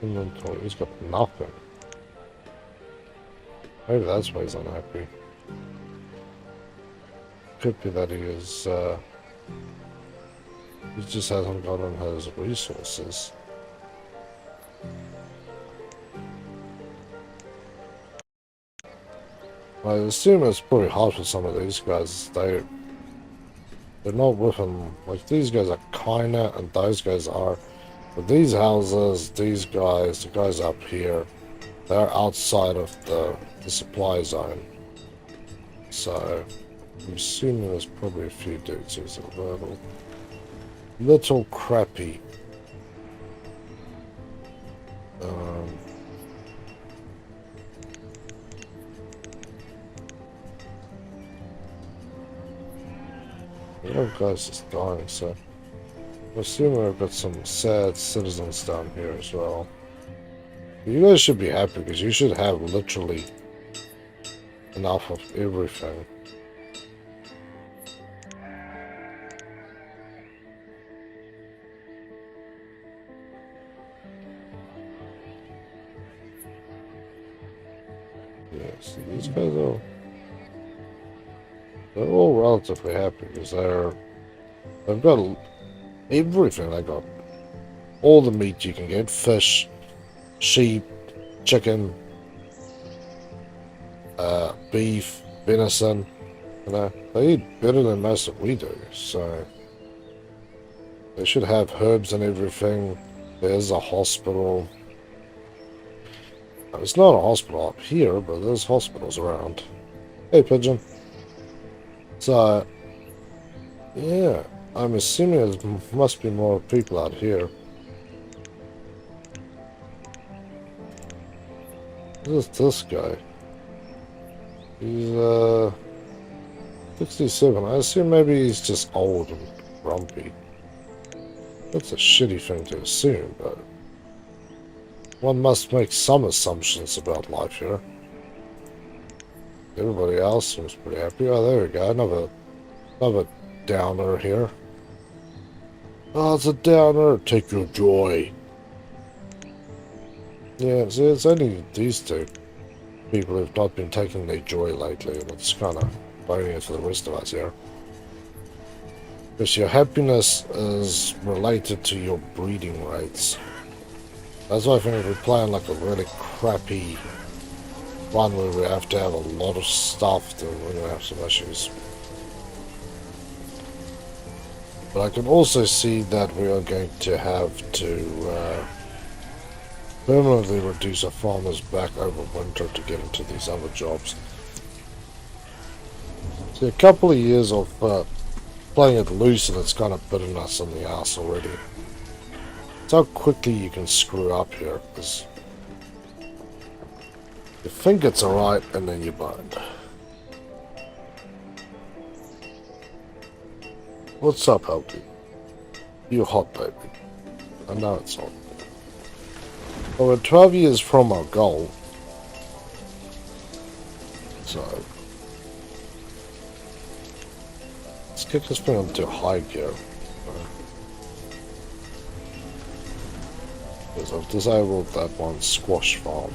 Inventory, he's got nothing. Maybe that's why he's unhappy. Could be that he is, he just hasn't gotten his resources. I assume it's probably hard for some of these guys. They're not with him. Like, these guys are kinda, and those guys are. But these houses, these guys, the guys up here, they're outside of the supply zone. So... I'm assuming there's probably a few dudes who's a little crappy. The other guy's just dying, so I'm assuming I've got some sad citizens down here as well. You guys should be happy because you should have literally enough of everything. Yes, these guys are... They're all relatively happy because they've got everything. They got all the meat you can get: fish, sheep, chicken, beef, venison. You know, they eat better than most that we do. So they should have herbs and everything. There's a hospital. It's not a hospital up here, but there's hospitals around. Hey, pigeon. So, yeah, I'm assuming there must be more people out here. Who's this guy? He's, 67. I assume maybe he's just old and grumpy. That's a shitty thing to assume, but... one must make some assumptions about life here. Everybody else seems pretty happy. Oh, there we go. Another downer here. Oh, it's a downer. Take your joy. Yeah, see, it's only these two people who've not been taking their joy lately, and it's kind of boning it for the rest of us here. Because your happiness is related to your breeding rates. That's why I think if we play on like a really crappy one where we have to have a lot of stuff, then we're going to have some issues. But I can also see that we are going to have to permanently reduce our farmers back over winter to get into these other jobs. So a couple of years of playing it loose and it's kind of bitten us in the ass already. It's how quickly you can screw up here, because you think it's alright and then you bind. What's up, Healthy? You hot, baby. I know it's hot. Well, we're 12 years from our goal. So let's kick this thing into high gear. Because I've disabled that one squash farm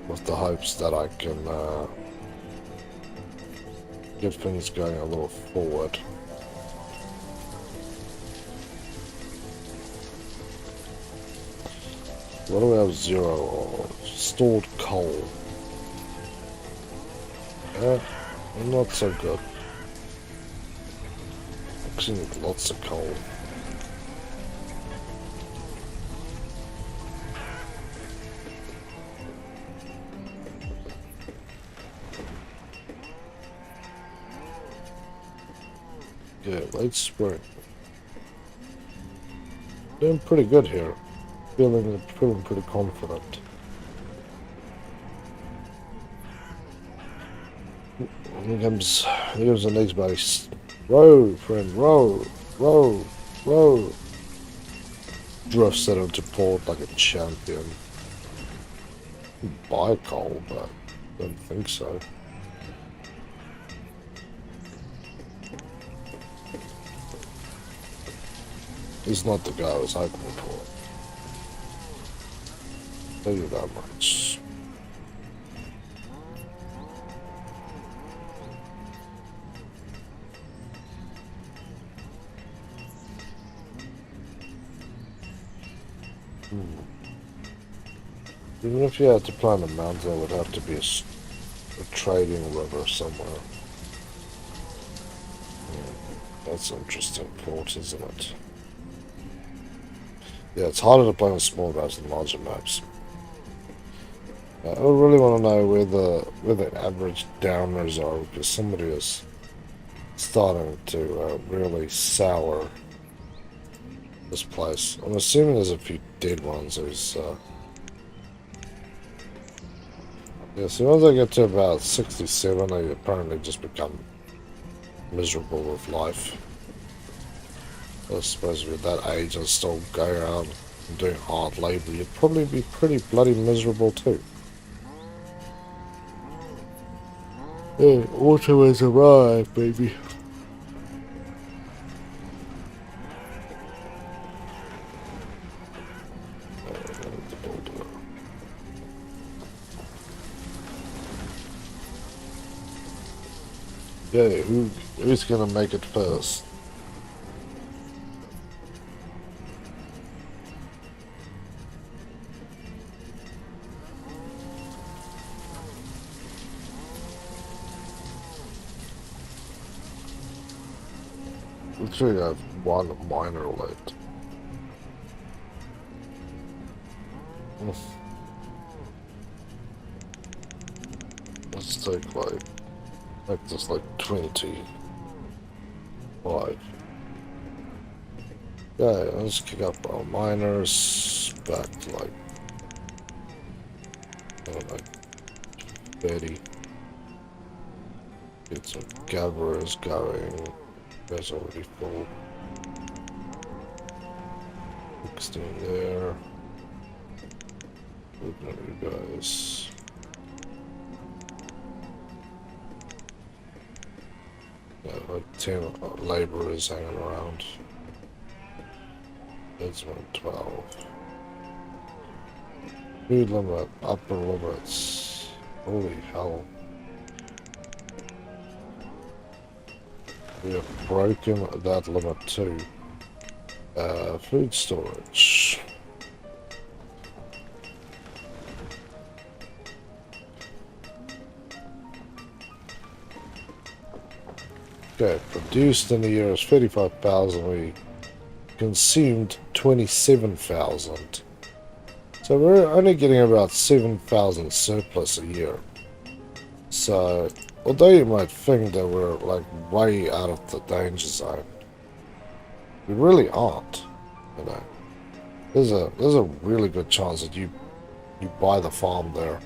with the hopes that I can get things going a little forward. What do we have? 0 stored coal. Not so good. Actually need lots of coal. Yeah, late spring. Doing pretty good here. Feeling pretty confident. Here comes the next base. Row, friend, row, row, row. Drifts it into port like a champion. Buy coal, but I don't think so. He's not the guy I was hoping for. Tell you that much. Even if you had to climb a mountain, it would have to be a trading river somewhere. Yeah, that's an interesting thought, isn't it? Yeah, it's harder to play on small maps than larger maps. I really want to know where the average downers are, because somebody is starting to really sour this place. I'm assuming there's a few dead ones. There's yeah, so once I get to about 67, I apparently just become miserable with life. I suppose with that age and still go around and doing hard labor, you'd probably be pretty bloody miserable too. Yeah, autumn has arrived, baby. Yeah, who's gonna make it first? Literally have one miner left. Let's take like this like 25. Yeah, let's kick up our miners back to like, I don't know, 30. Get some gatherers going. That's already full. 16 there. Looking at you guys. Yeah, like 10 laborers hanging around. That's around 12. Food limit, upper limits. Holy hell. We have broken that limit too. Food storage. Okay, produced in the year is 35,000. We consumed 27,000. So we're only getting about 7,000 surplus a year. So, although you might think that we're like way out of the danger zone, we really aren't. You know, there's a really good chance that you buy the farm there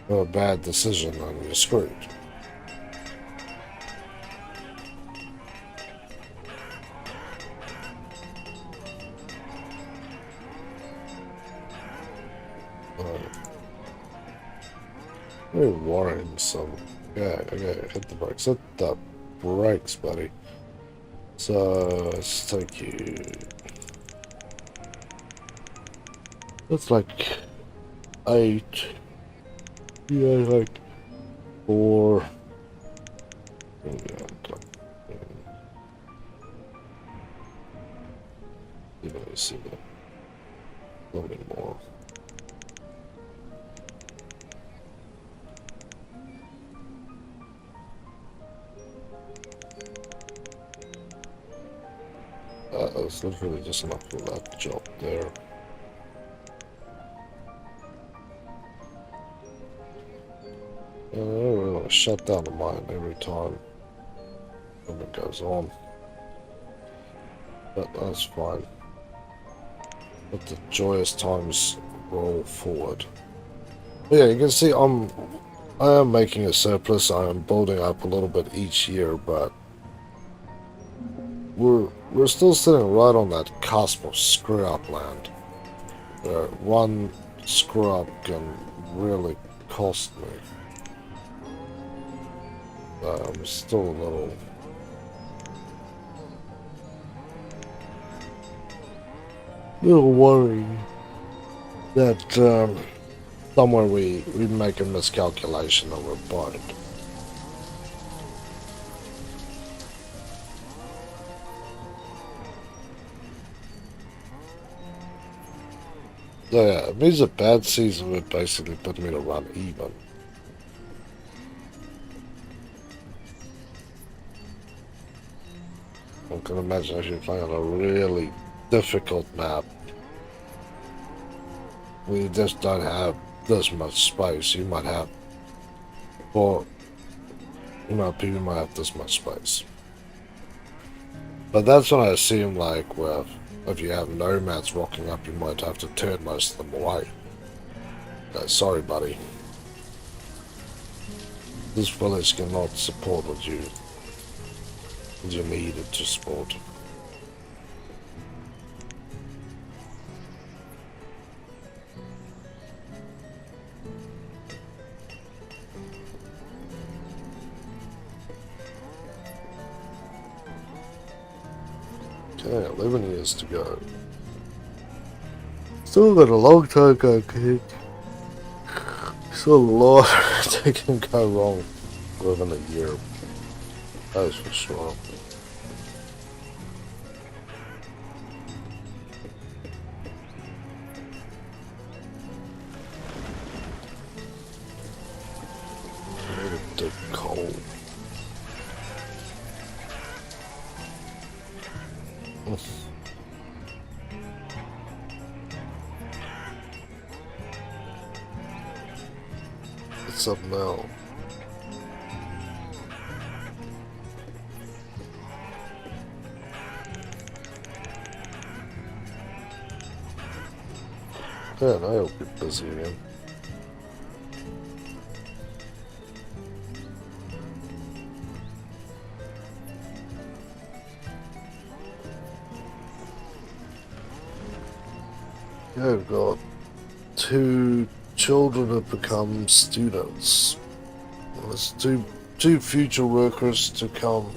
for a bad decision and you're screwed. Very worrying some. Yeah, okay, hit the brakes. Hit the brakes, buddy. So let's take you. That's like 8. Yeah, like 4. Yeah, you know, see that. A little bit more. It's literally just enough for that job there. I don't want to shut down the mine every time when it goes on. But that's fine. Let the joyous times roll forward. But yeah, you can see I am making a surplus. I am building up a little bit each year, but we're still sitting right on that cusp of screw up land, where one screw up can really cost me. I'm still a little worried that somewhere we make a miscalculation and we're boned. So yeah, it means a bad season would basically put me to run even. I can imagine if you're playing on a really difficult map, we just don't have this much space. You might have, or people might have this much space. But that's when I assume, like, well, if you have nomads rocking up, you might have to turn most of them away. Sorry, buddy. This village cannot support what you need it to support. Okay, 11 years to go. Still got a long time to go, kid. Still a lot that can go wrong within a year. That's for sure. I need to dig coal. What's up now? Yeah, I'll be busy again. Yeah, I've got 2 children have become students. There's two future workers to come.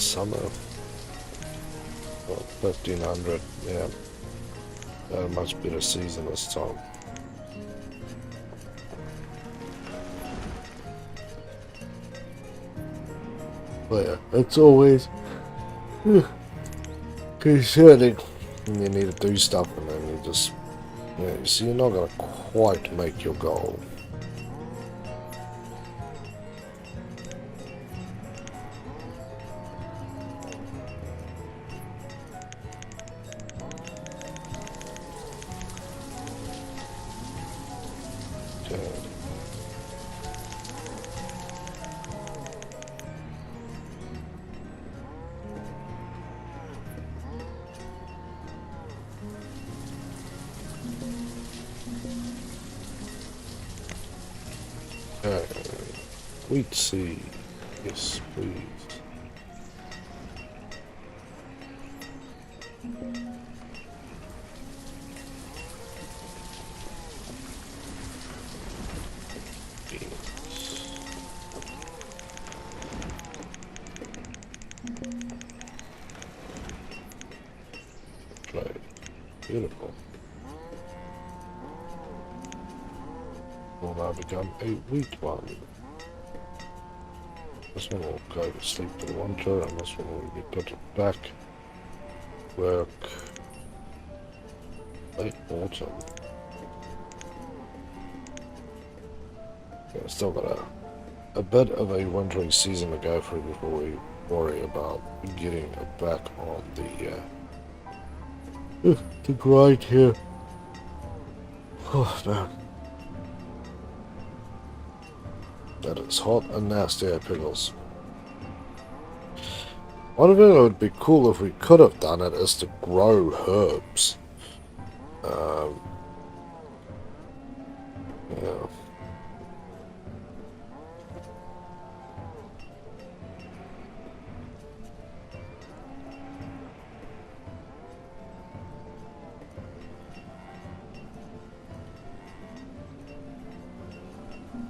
summer. Well, 1500, yeah. A much better season this time. But yeah, it's always concerning when you need to do stuff and then you just, yeah, you see, you're not going to quite make your goal. Wheat seed, yes, please. Right, beautiful. Will now become a wheat one. This one will go to sleep for the winter, and this one will be put back. Work late autumn. Yeah, still got a bit of a wintry season to go through before we worry about getting it back on the grind here. Oh man. That is hot and nasty, pickles. One thing that would be cool if we could have done it is to grow herbs. Yeah.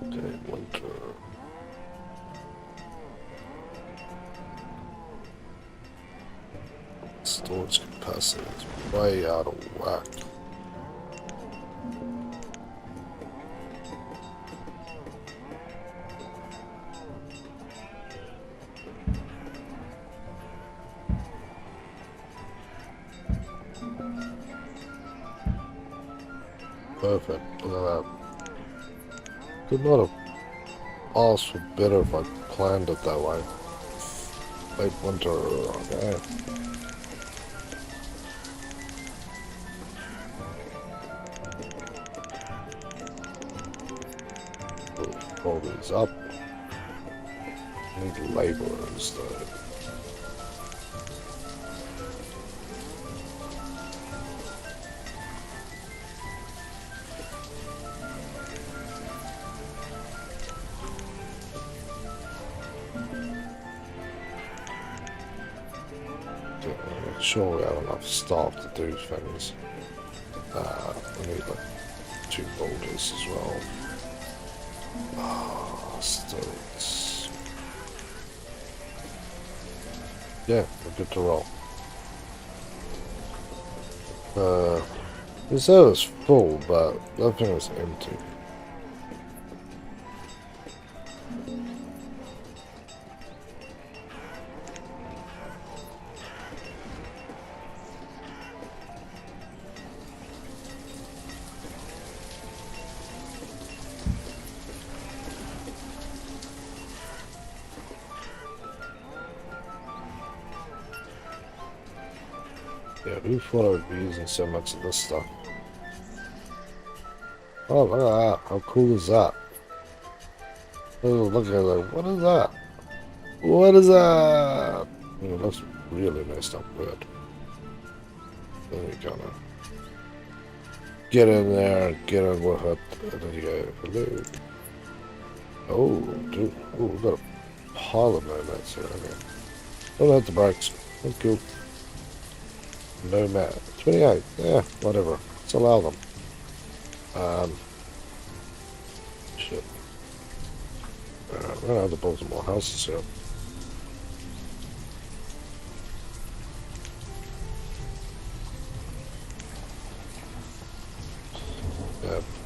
Okay, winter. Storage capacity is way out of whack. Perfect. Look at that. Could not have asked for better if I planned it that way. Late winter, okay. Roll these up. Need laborers though. Make sure we have enough staff to do things. We need like 2 boulders as well. Stilts. Yeah, we're good to roll. This area is full, but that thing is empty. Yeah, who thought I would be using so much of this stuff? Oh, look at that. How cool is that? Oh, look at that. What is that? What is that? It looks really messed up weird. Then we gonna get in there and get in with it. And then you go, hello. Oh, dude. Oh, we've got a pile of nomads here. Okay. Don't hit the brakes. Thank you. Nomad. 28. Yeah, whatever. Let's allow them. Shit. We're gonna have to build some more houses here.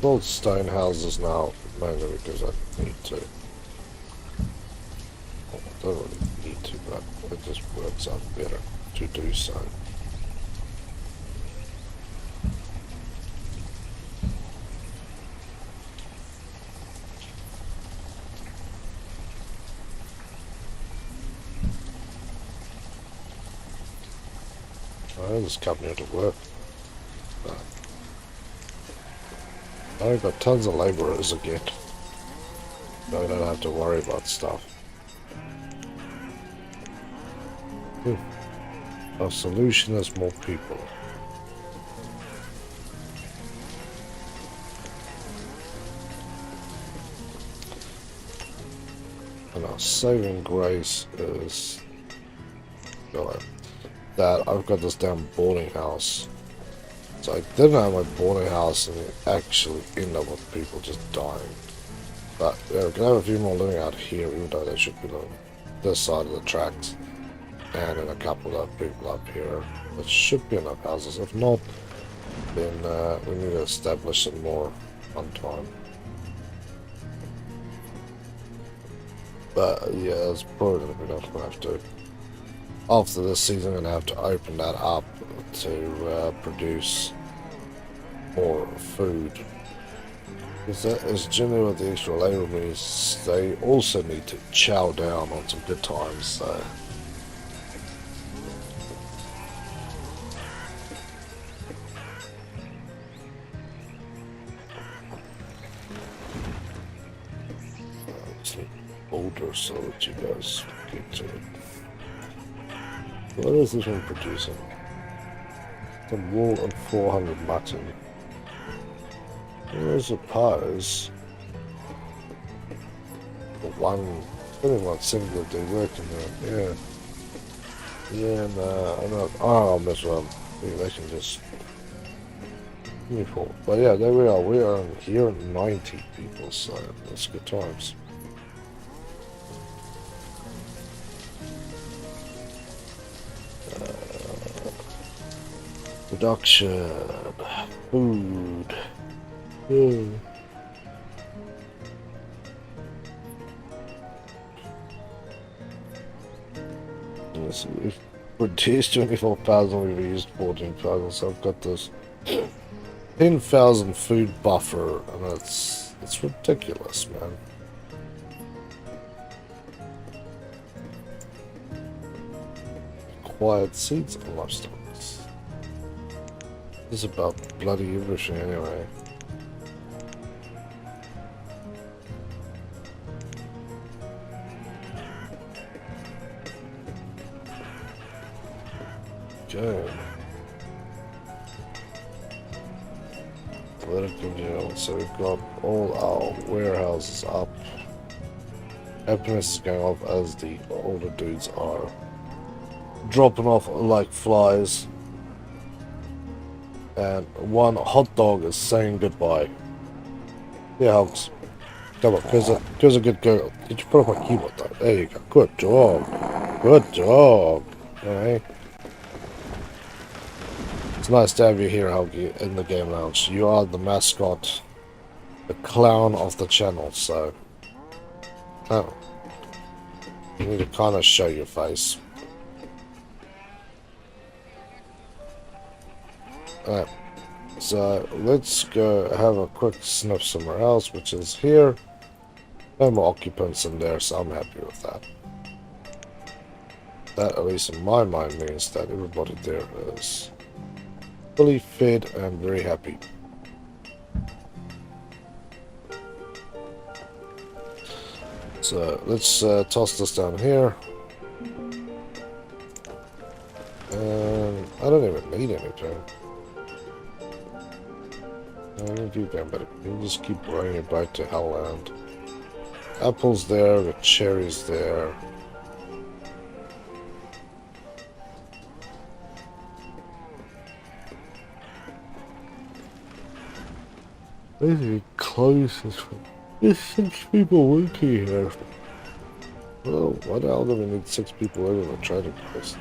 build stone houses now, mainly because I need to. Well, I don't really need to, but it just works out better to do so. This company to work. I've got tons of labourers again. So I don't have to worry about stuff. Our solution is more people. And our saving grace is that I've got this damn boarding house. So I didn't have my boarding house and it actually ended up with people just dying. But yeah, we're gonna have a few more living out here, even though they should be living this side of the tracks. And then a couple of people up here. There should be enough houses. If not, then we need to establish some more on time. But yeah, it's probably gonna be enough. I'm gonna have to, after this season, I'm gonna have to open that up to produce more food. Because that is generally what the extra labor means. They also need to chow down on some good times, so. Older so that you guys get to it. What is this one producing? Some wool and 400 mutton. I suppose the one, depending on what single they working there, yeah, no, I'm not, I'll mess with them. Maybe they can just give me 4. But yeah, there we are here 90 people, so that's good times. Production, food. So we've produced 24,000, we've used 14,000, so I've got this 10,000 food buffer, and it's ridiculous, man. Acquired seeds and livestock. This is about bloody everything anyway. Okay. Political jail. So we've got all our warehouses up. Happiness is going off as the older dudes are dropping off like flies. And one hot dog is saying goodbye. Yeah, Hulks. Come on, here's a good girl. Did you put up my keyboard though? There you go. Good job. Good job. Alright. It's nice to have you here, Hulky, in the game lounge. You are the mascot, the clown of the channel, so. Oh. You need to kind of show your face. Alright, so let's go have a quick sniff somewhere else, which is here. No more occupants in there, so I'm happy with that. That, at least in my mind, means that everybody there is fully fed and very happy. So let's toss this down here. And I don't even need anything. You just keep running it back to Hellland. Apples there, the cherries there. Basically close. There's 6 people working here. Well, why the hell do we need 6 people working in the trading place?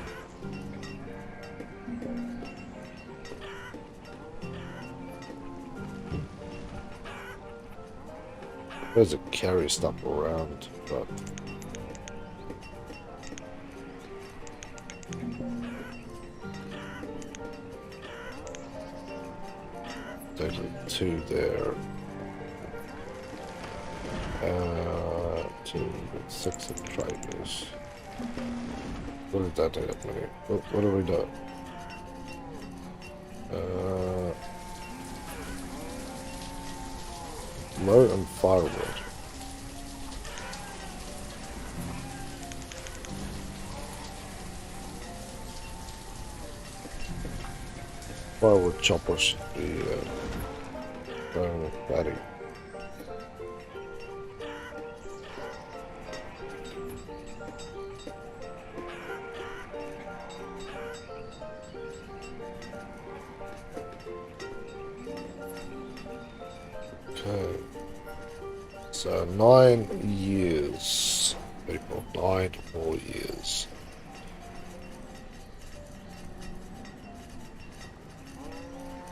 There's to carry stuff around, but there's like 2 there. 2, 6 of traders. What did that do that many? What do we do? Low and firewood. Firewood chopper should be going with Betty. Okay. So 9 years, people. 9 more years.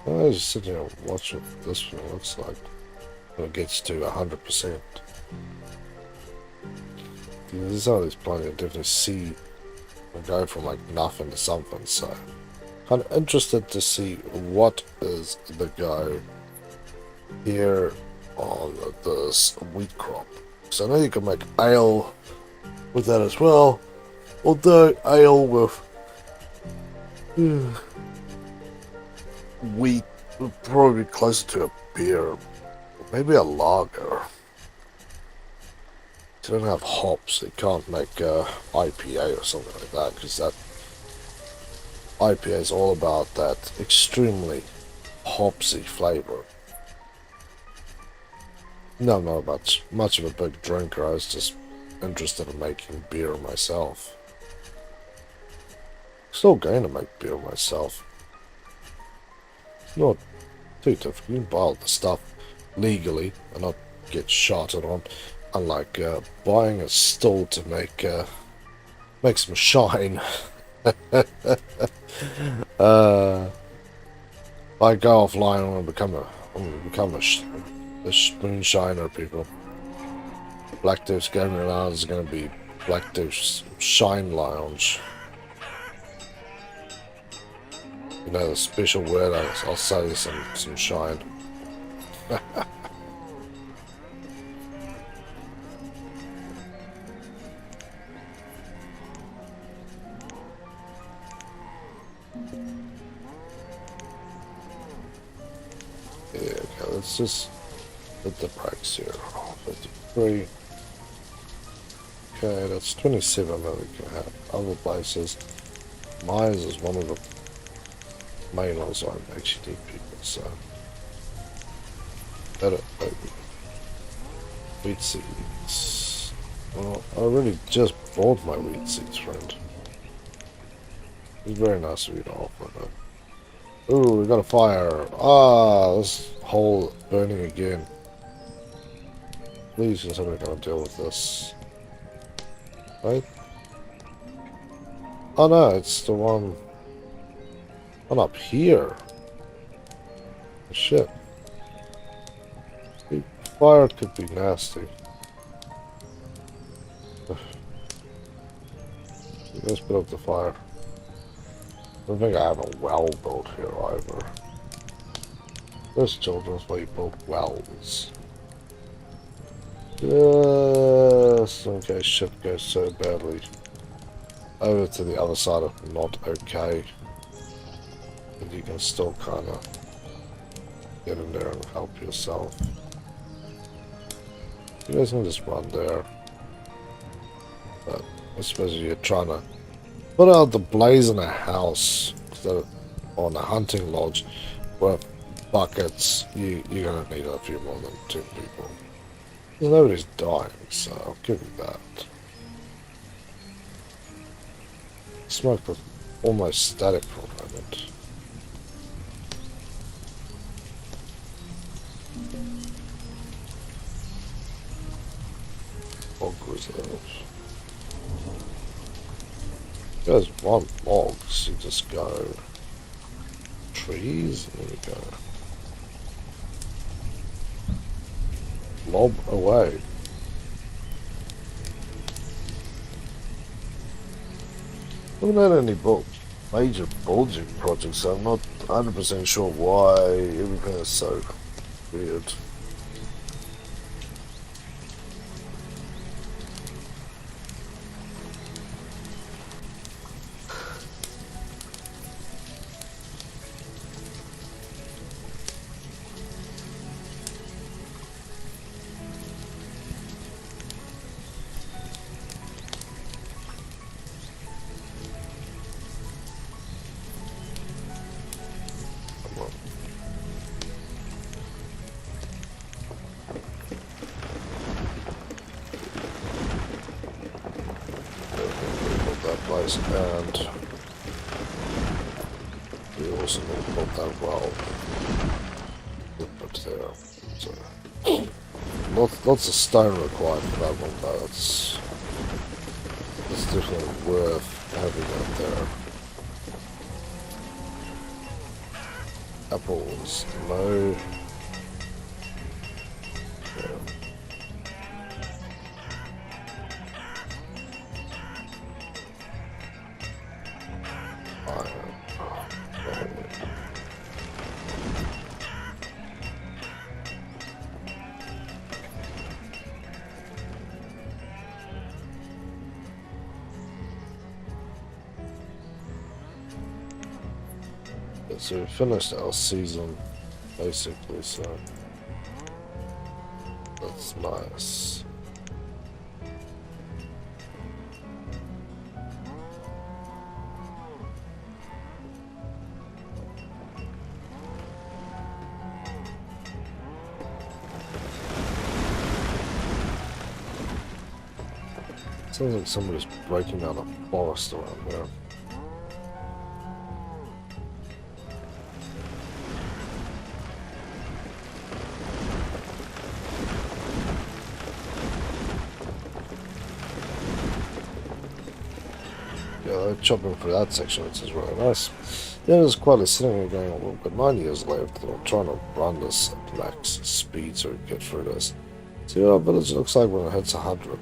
I was just sitting here and watch what this one looks like when it gets to 100%. There's always plenty of different see and go from like nothing to something, so kind of interested to see what is the go here on this wheat crop. So I know you can make ale with that as well, although ale with wheat would probably be closer to a beer, maybe a lager. You don't have hops, you can't make IPA or something like that, because that IPA is all about that extremely hopsy flavor. No, I'm not much of a big drinker. I was just interested in making beer myself. Still going to make beer myself. Not too difficult. You can buy all the stuff legally and not get shotted on. Unlike buying a still to make some shine. I go offline. I'm gonna become a moonshiner, people. Black Dude's Gaming Lounge is gonna be Black Dude's Shine Lounge. You know the special word. I'll sell you some shine. Yeah, okay, let's just put the brakes here. 53. Okay, that's 27 that we can have. Other places. Mines is one of the main ones I'm actually need people, so. Better open. Wheat seeds. Well, I really just bought my wheat seeds, friend. It's very nice of you to offer that. Ooh, we got a fire. Ah, this hole burning again. Please, is somebody gonna deal with this? Right? Oh no, it's the one up here. Shit. The fire could be nasty. Let's put up the fire. I don't think I have a well built here either. There's children's way built wells. Just in case shit goes so badly. Over to the other side of not okay. But you can still kind of get in there and help yourself. You guys can just run there. But I suppose you're trying to put out the blaze in a house instead of on a hunting lodge with buckets. You're gonna need a few more than 2 people. Nobody's dying, so I'll give you that. Smoke was almost static for a moment. Log reserves. There's 1 log, so you just go trees, and there we go. lob away. I haven't had any major bulging projects, so I'm not 100% sure why everything is so weird. And we also need to put that well up there. So lots of stone required for that one, but it's definitely worth having that there. Apples, no. So we finished our season, basically, so that's nice. Sounds like somebody's breaking down a forest around there. Chopping through that section, which is really nice. Yeah, there's quite a sitting here going on. We've got 9 years left, and I'm trying to run this at max speed so we can get through this. See what our village looks like when it hits 100.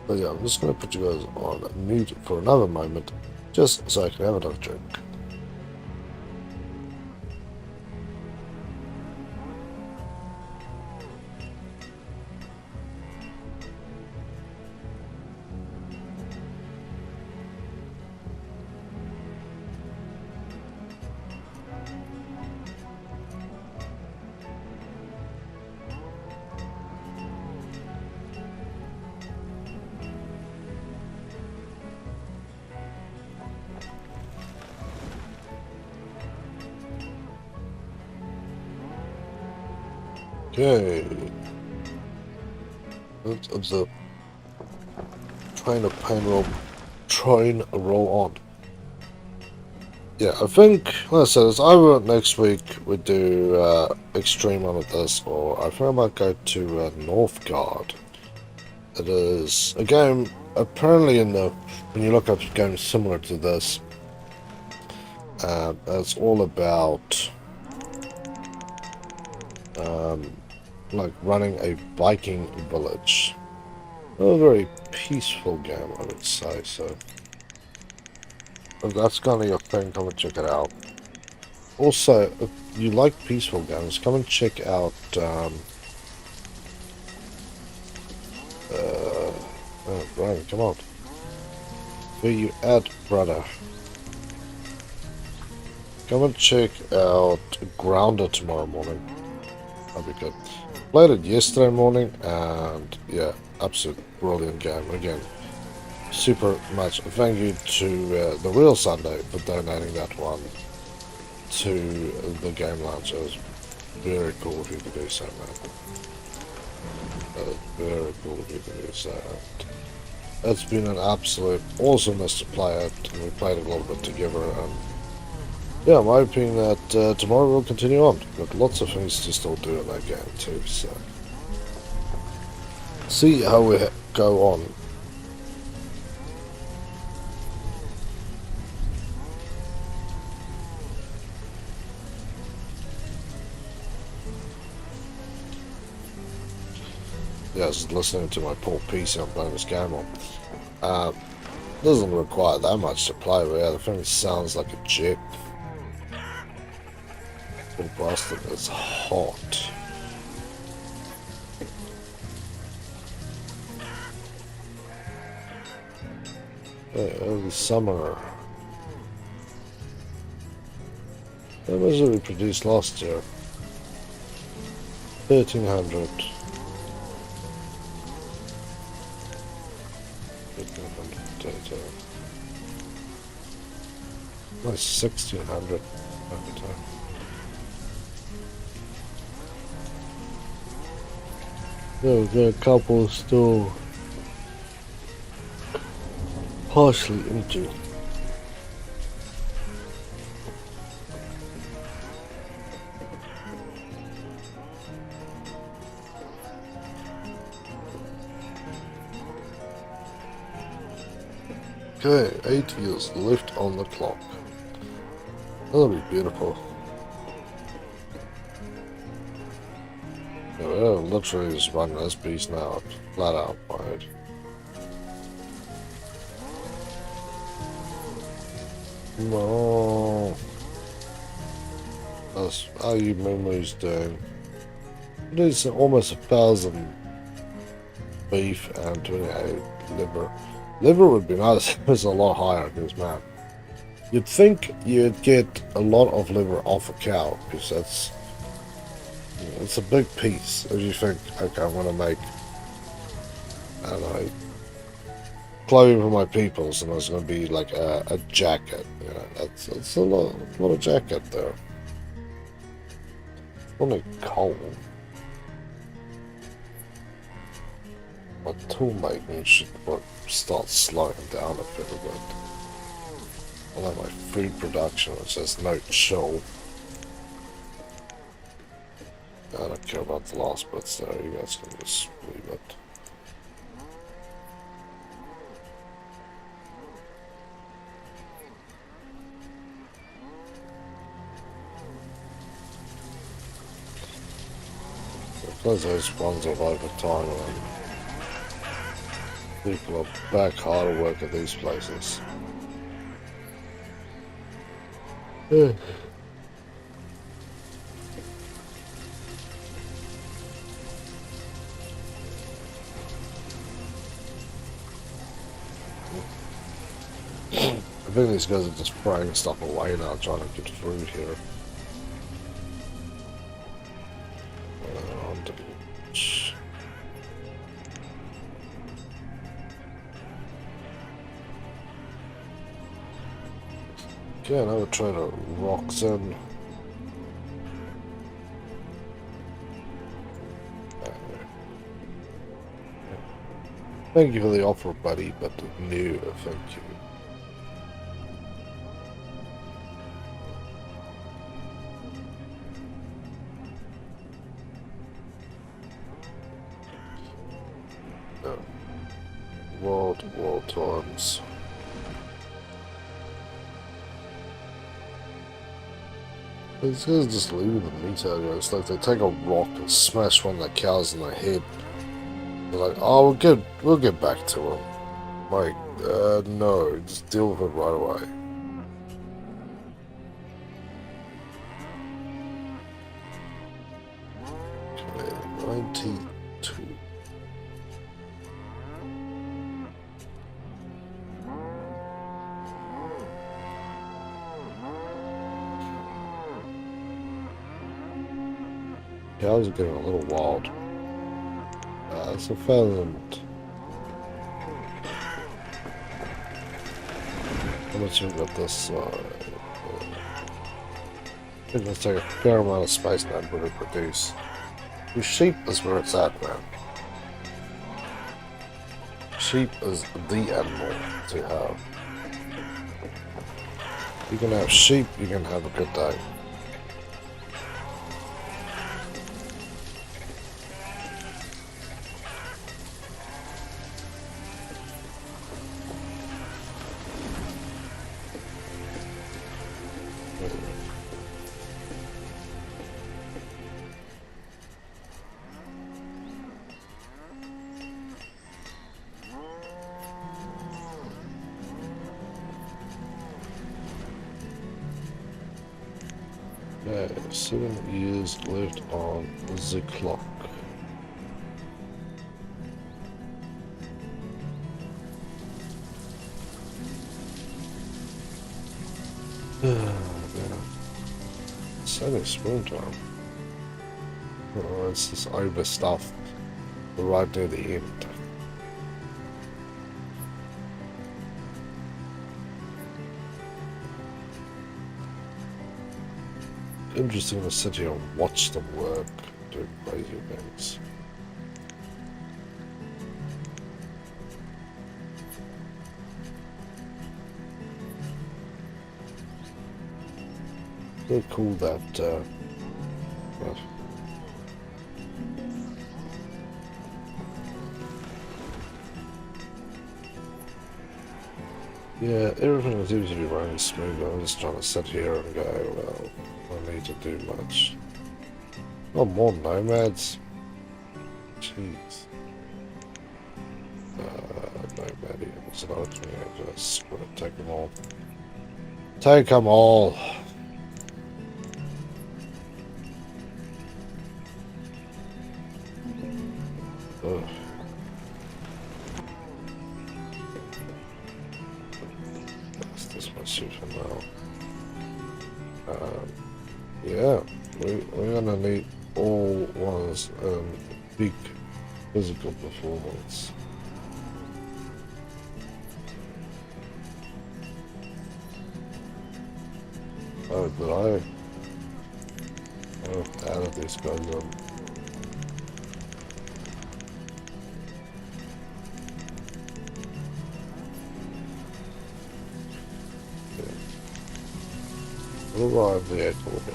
But yeah, I'm just going to put you guys on mute for another moment, just so I can have another drink. Okay. Let's observe. Train roll on. Yeah, I think, like I said, it's either next week we do extreme one of this, or I think I might go to Northgard. It is a game, apparently when you look up games similar to this, it's all about like running a Viking village. A very peaceful game, I would say, so if that's kind of your thing, come and check it out. Also, if you like peaceful games, come and check out oh, Brian, come on. Where you at, brother? Come and check out Grounder tomorrow morning. That'll be good. Played it yesterday morning, and yeah, absolute brilliant game. Again, super much thank you to the Real Sunday for donating that one to the game launch. It was very cool if you could do so, man. Very cool if you could do so. It's been an absolute awesomeness to play it, and we played it a little bit together, and yeah, I'm hoping that tomorrow we'll continue on. We've got lots of things to still do in that game too, so see how we go on. Yeah, I was listening to my poor PC. I'm playing this game on. Doesn't require that much to play, but yeah, the thing sounds like a jet. Been busted. It's hot. Early summer. How much did we produce last year? 1,300. 1,300 potato. Nice, 1,600 potato. Yeah, we've got a couple still partially empty. Okay, 8 years left on the clock. That'll be beautiful. Yeah, we're literally just running this beast now, flat out wide. No. That's how you memories doing. It is almost 1,000 beef and 28 liver. Liver would be nice if it's a lot higher because, man, you'd think you'd get a lot of liver off a cow because that's, you know, it's a big piece. If you think, okay, I'm gonna make, I don't know, clothing for my peoples, and it's gonna be like a jacket. You know, that's a lot of jacket there. Only coal. My tool making should start slowing down a little bit. I like my food production, which says no chill. I don't care about the last bits there, you guys can just leave it. Because those ones of overtime and people are back hard to work at these places. Yeah. I think these guys are just spraying stuff away now, trying to get food here. Okay, now we'll try to rocks in. Thank you for the offer, buddy, but no, thank you. World times. These guys just leaving the meat out here. It's like they take a rock and smash one of the cows in the head. They're like, oh, we'll get back to him. Like, no, just deal with it right away. Okay, 92. Cows are getting a little wild. It's a pheasant. How much have we got this side? I think let's take a fair amount of space now to produce. The sheep is where it's at, man. Sheep is the animal to have. You can have sheep, you can have a good day. Okay, 7 years left on the clock. It's only springtime. Oh, it's this overstuffed right near the end. Interesting to sit here and watch them work, doing crazy things. They're cool that, but yeah, everything seems to be running smooth. I'm just trying to sit here and go, well, I don't need to do much. Oh, more nomads. Jeez. Nomad, what's another thing? I just want to take them all. Take them all. Ugh. That's this my suit for now. Yeah, we're gonna need all ones big physical performance. Oh, did I? Oh, added these guys on. We'll arrive there a little bit.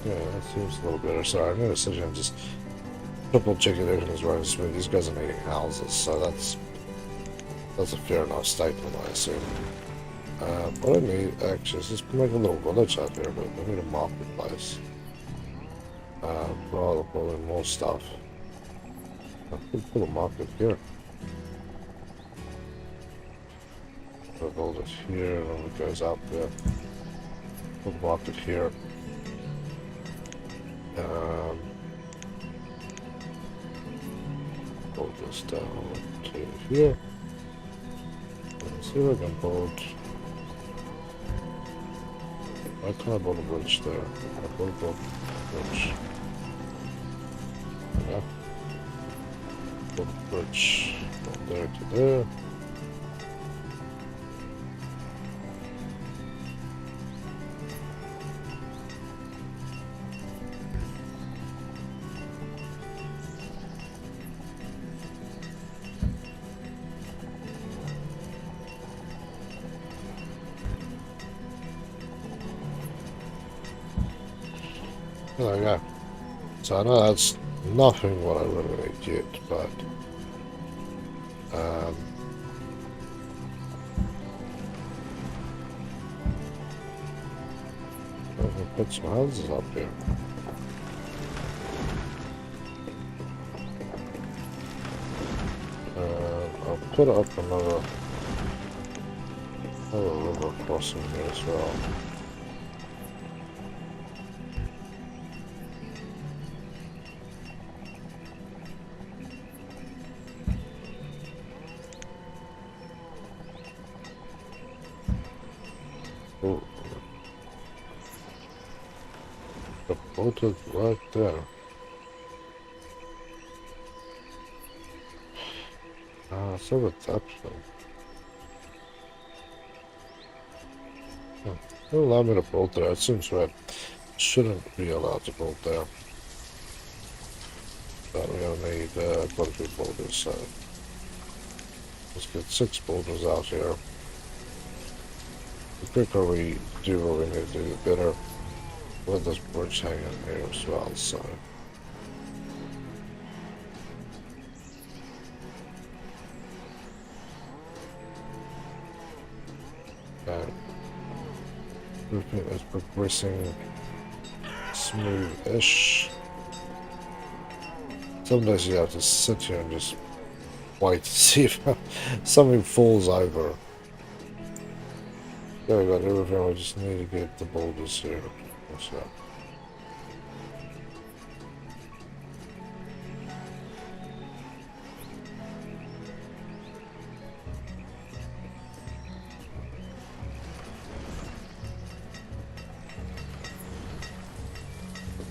Yeah, that seems a little better. Sorry, I'm gonna sit here and just triple check it everything's running smooth. These guys are needing houses, so that's a fair enough statement, I assume. What I need actually is just make a little village out there, but I need a marketplace. Rather pull in more stuff. I could put a market here. I'll build it here, and then it goes up there. Put the market here. Build this down to here. Let's see if I can build. I can't build a bridge there. I build a bridge. Yeah. Build a bridge from there to there. There we go. So I know that's nothing what I really need yet, but I can put some houses up here. I'll put up another river crossing here as well. Oh, the boat is right there. So it's actually. Don't allow me to build there. It seems right. Shouldn't be allowed to build there. But we're gonna need quite a few boulders, so let's get 6 boulders out here. The quicker we do what we need to do, the better. With this bridge hanging here as well, so. Okay. Everything is progressing smooth-ish. Some days you have to sit here and just wait to see if something falls over. There we got everything. We just need to get the boulders here. What's that?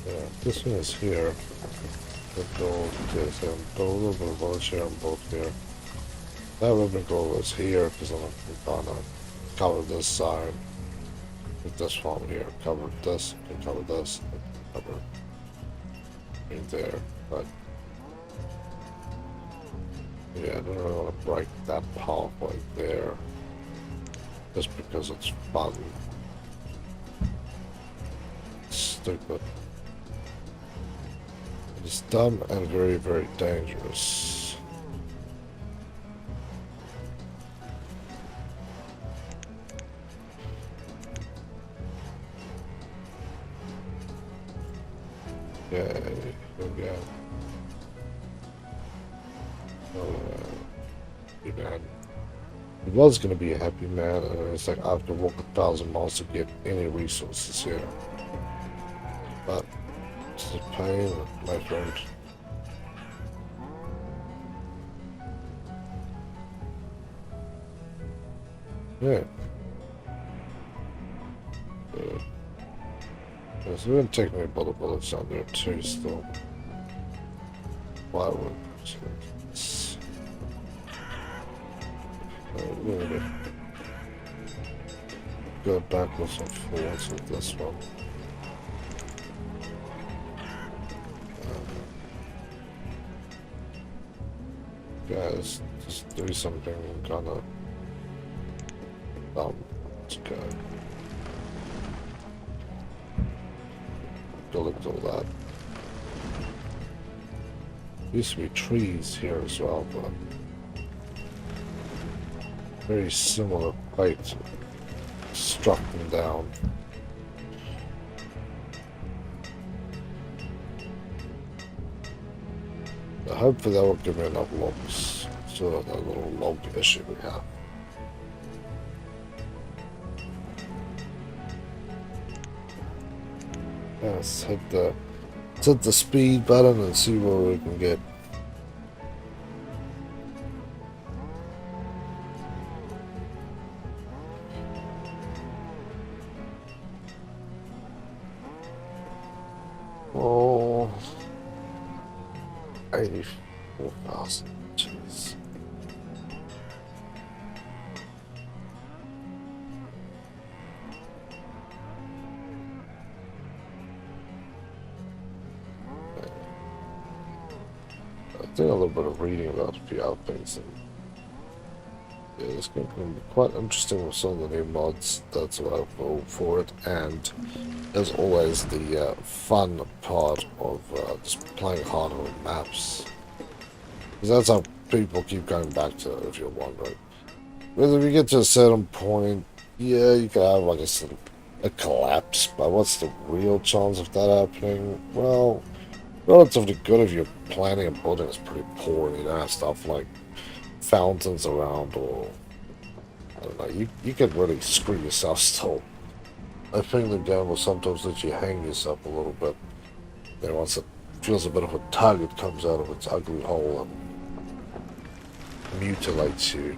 Yeah, this one is here. The gold is and a little bit of village here and both here. That ribbon gold is here because I'm gonna cover this side with this one here. Cover this and cover this and cover in there. But yeah, I don't really want to break that path right there just because it's fun. It's stupid. It's dumb and very, very dangerous. Yeah, here we go. Happy man. He was going to be a happy man, and it's like I have to walk 1,000 miles to get any resources here. But it's a pain, my friend. Yeah. So we're going to take my bullets out there too still. Why would we're going to go backwards and forwards with this one. Guys, just do something kind of dumb. Let's go. Collect all that. Used to be trees here as well, but very similar fate struck them down. Hopefully that will give me enough logs, so that little log issue we have. Yeah, let's hit the speed button and see where we can get. Oh, 84,000. Jeez. Doing a little bit of reading about a few other things, and yeah, this game can be quite interesting with some of the new mods that's available for it, and there's always the fun part of just playing harder maps, because that's how people keep going back to it, if you're wondering. Whether we get to a certain point, yeah, you can have like a collapse, but what's the real chance of that happening? Well, relatively good if your planning and building is pretty poor and you don't have stuff like fountains around, or I don't know, you could really screw yourself still. I think the game will sometimes let you hang yourself a little bit. Then once it feels a bit of a tug, it comes out of its ugly hole and mutilates you.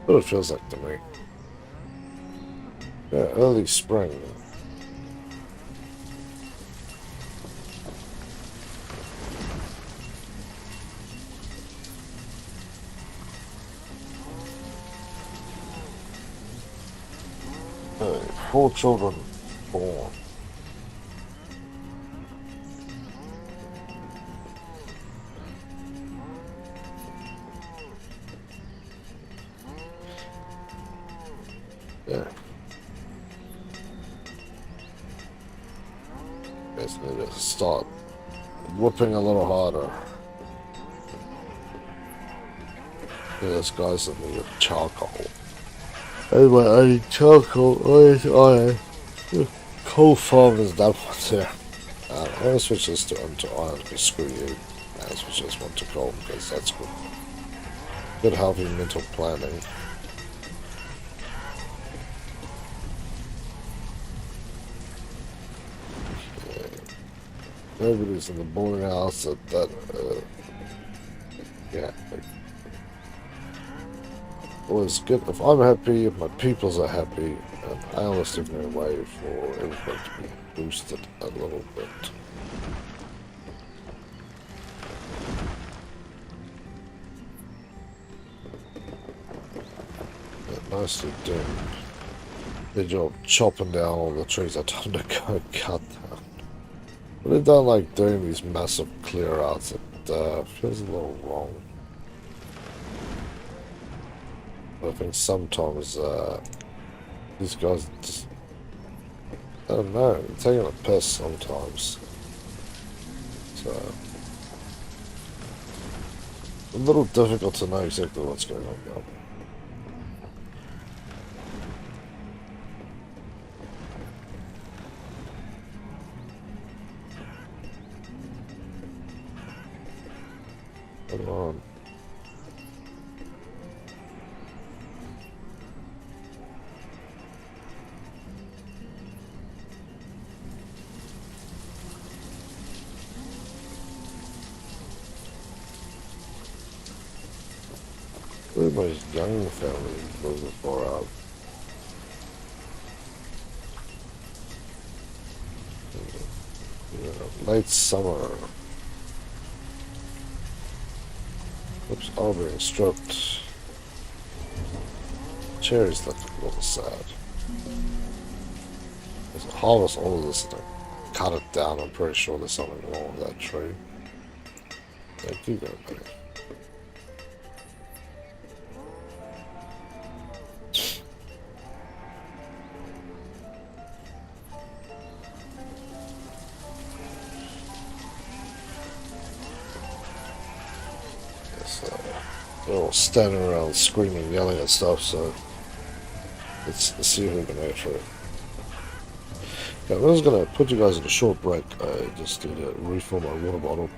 What it feels like to me. Yeah, early spring. Okay, 4 children born. Yeah. Guys need to start whooping a little harder. Yeah, this guy's in need of charcoal. Anyway, I need charcoal, I need iron. Coal farm is that one there. I'm going to switch this to iron because screw you. And switch this one to gold because that's good. Good healthy mental planning. Nobody's in the boarding house yeah. Always good. If I'm happy, if my peoples are happy, and I almost give no way for everything to be boosted a little bit. They're nicely doing their job chopping down all the trees I told them to go and cut down. But they don't like doing these massive clear outs. It feels a little wrong. I think sometimes these guys just, I don't know, they're taking a piss sometimes. So a little difficult to know exactly what's going on now. Come on. Everybody's young family moving far out. Late summer. Oops, all being stripped. Cherries look a little sad. There's a harvest all of this and I cut it down. I'm pretty sure there's something wrong with that tree. Thank you, buddy. They're all standing around screaming, yelling at stuff, so let's see who can answer it. Okay, I'm just gonna put you guys in a short break. I just need to refill my water bottle,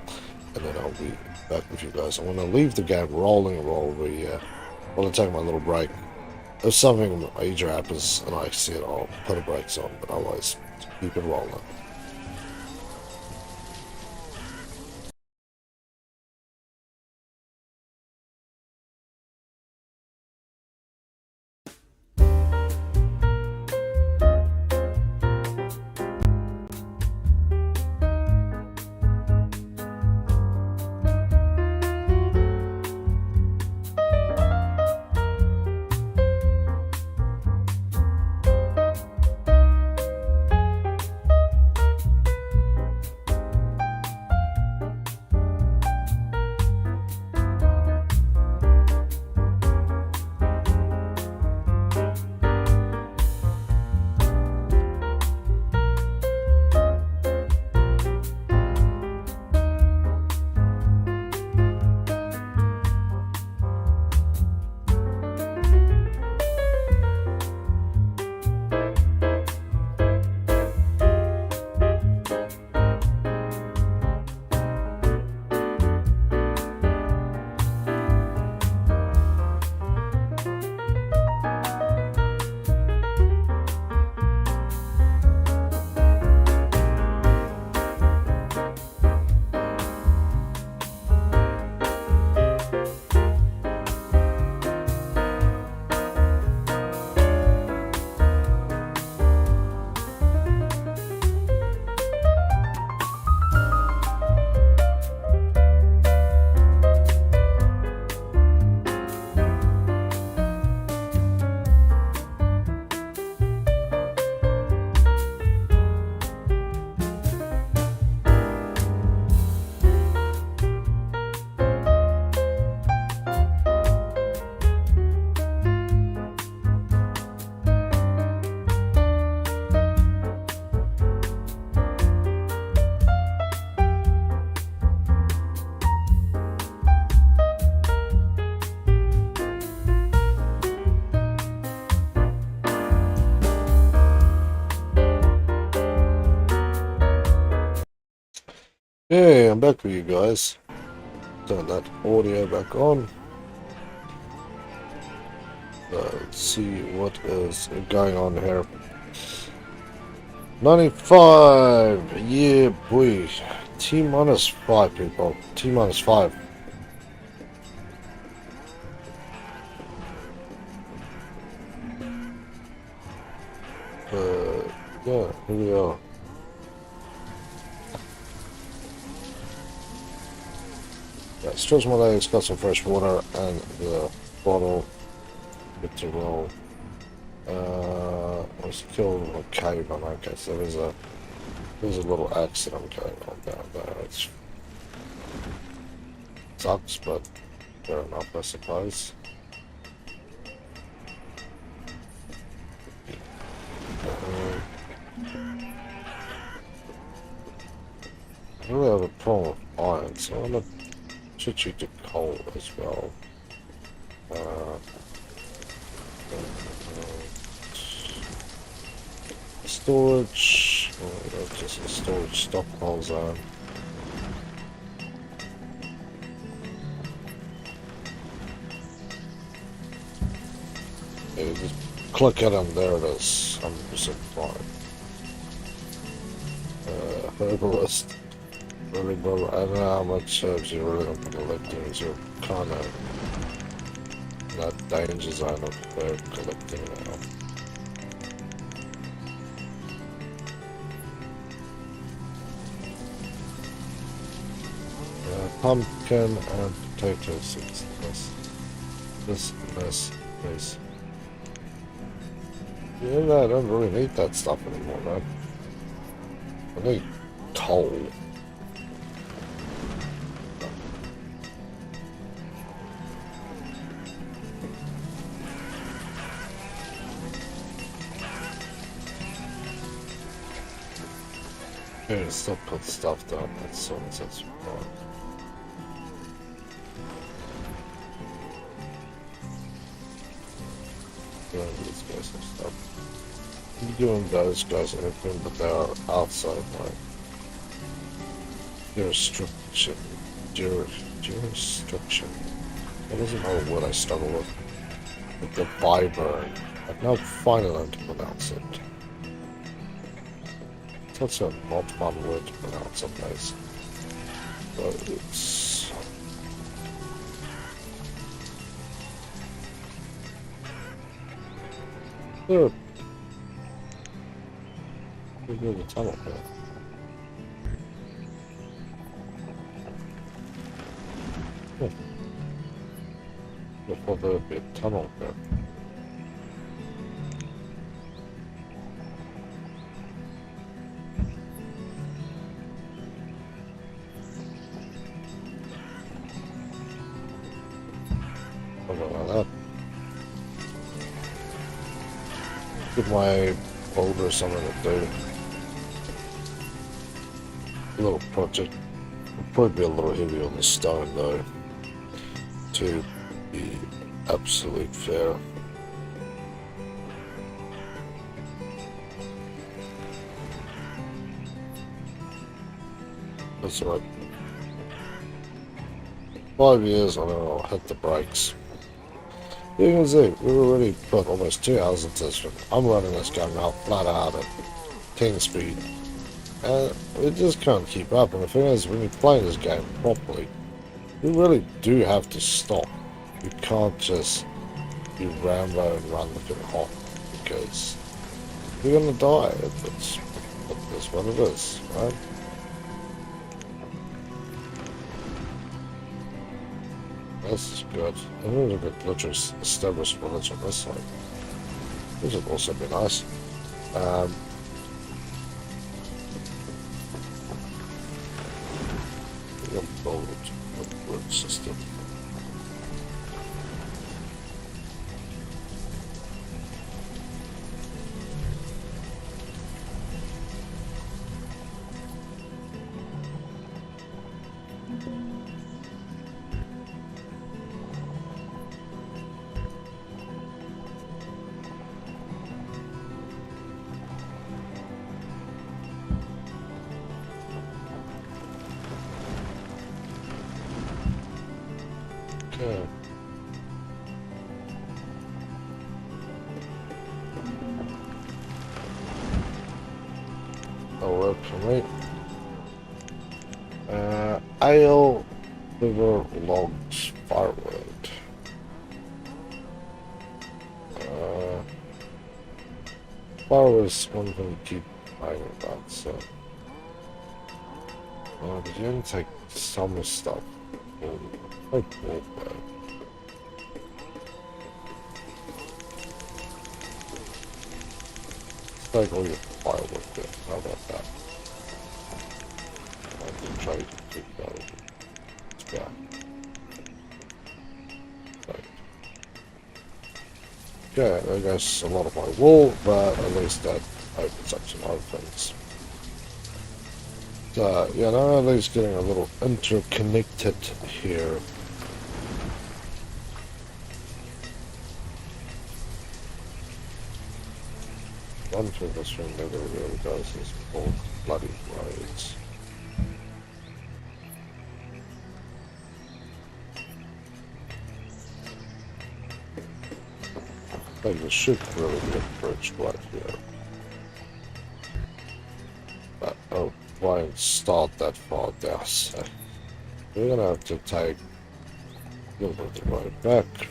and then I'll be back with you guys. I'm gonna leave the game rolling while I take my little break. If something major happens and I see it, I'll put the brakes on, but otherwise, keep it rolling. Hey, I'm back with you guys. Turn that audio back on. Let's see what is going on here. 95! Yeah, boy. T minus 5, people. T minus 5. Yeah, here we are. Yeah, stretch my legs, got some fresh water, and the bottle. Good to roll. Let's kill a cave on. Okay, so there's a little accident going on down there. It sucks, but fair enough, I suppose. I really have a problem with iron, so I'm gonna switch you to coal as well. Storage. Oh, that's just a storage stockpile zone. Yeah, just click it and there it is. 100% fine. Herbalist. Really, bro, I don't know how much herbs you're really going to be collecting. You're kind of in that danger zone of herb collecting now. Pumpkin and potato seeds. This, please. Yeah, I don't really need that stuff anymore, man. I need coal. Yeah, still put stuff down. That's fine. Doing these guys and stuff. I'm doing those guys anything, but they are outside my jurisdiction. Jurisdiction. That doesn't know what I struggle with the Viber. I've now finally learned to pronounce it. It's such a not fun word to pronounce sometimes. But it's... Good. There's a tunnel here. Before there would be a tunnel there. Something like that. Give my boulder something to do. A little project. Would probably be a little heavy on the stone though. To be absolute fair. That's right. 5 years and then I'll hit the brakes. You can see, we've already put almost 2 hours into this one. I'm running this game out flat out at 10 speed. And we just can't keep up. And the thing is, when you're playing this game properly, you really do have to stop. You can't just be Rambo and run looking hot, because you're gonna die. It's what it is, right? This is good. I really look at literally established village on this side. This would also be nice. Build a wood system. Yeah. That'll work for me. Ale, liver, logs, firewood. Firewood is one thing to keep buying about, so. But you can take some stuff. Like wool, though. Take all your firewood there. How about that? I can try to keep that. Yeah. Right. Okay, there goes a lot of my wool, but at least that opens up some other things. So, yeah, now at least getting a little interconnected here. One thing this thing never really does is pull bloody roads. But you should really be a bridge right here. But oh, why didn't start that far down? So we're gonna have to take a little bit of the road back.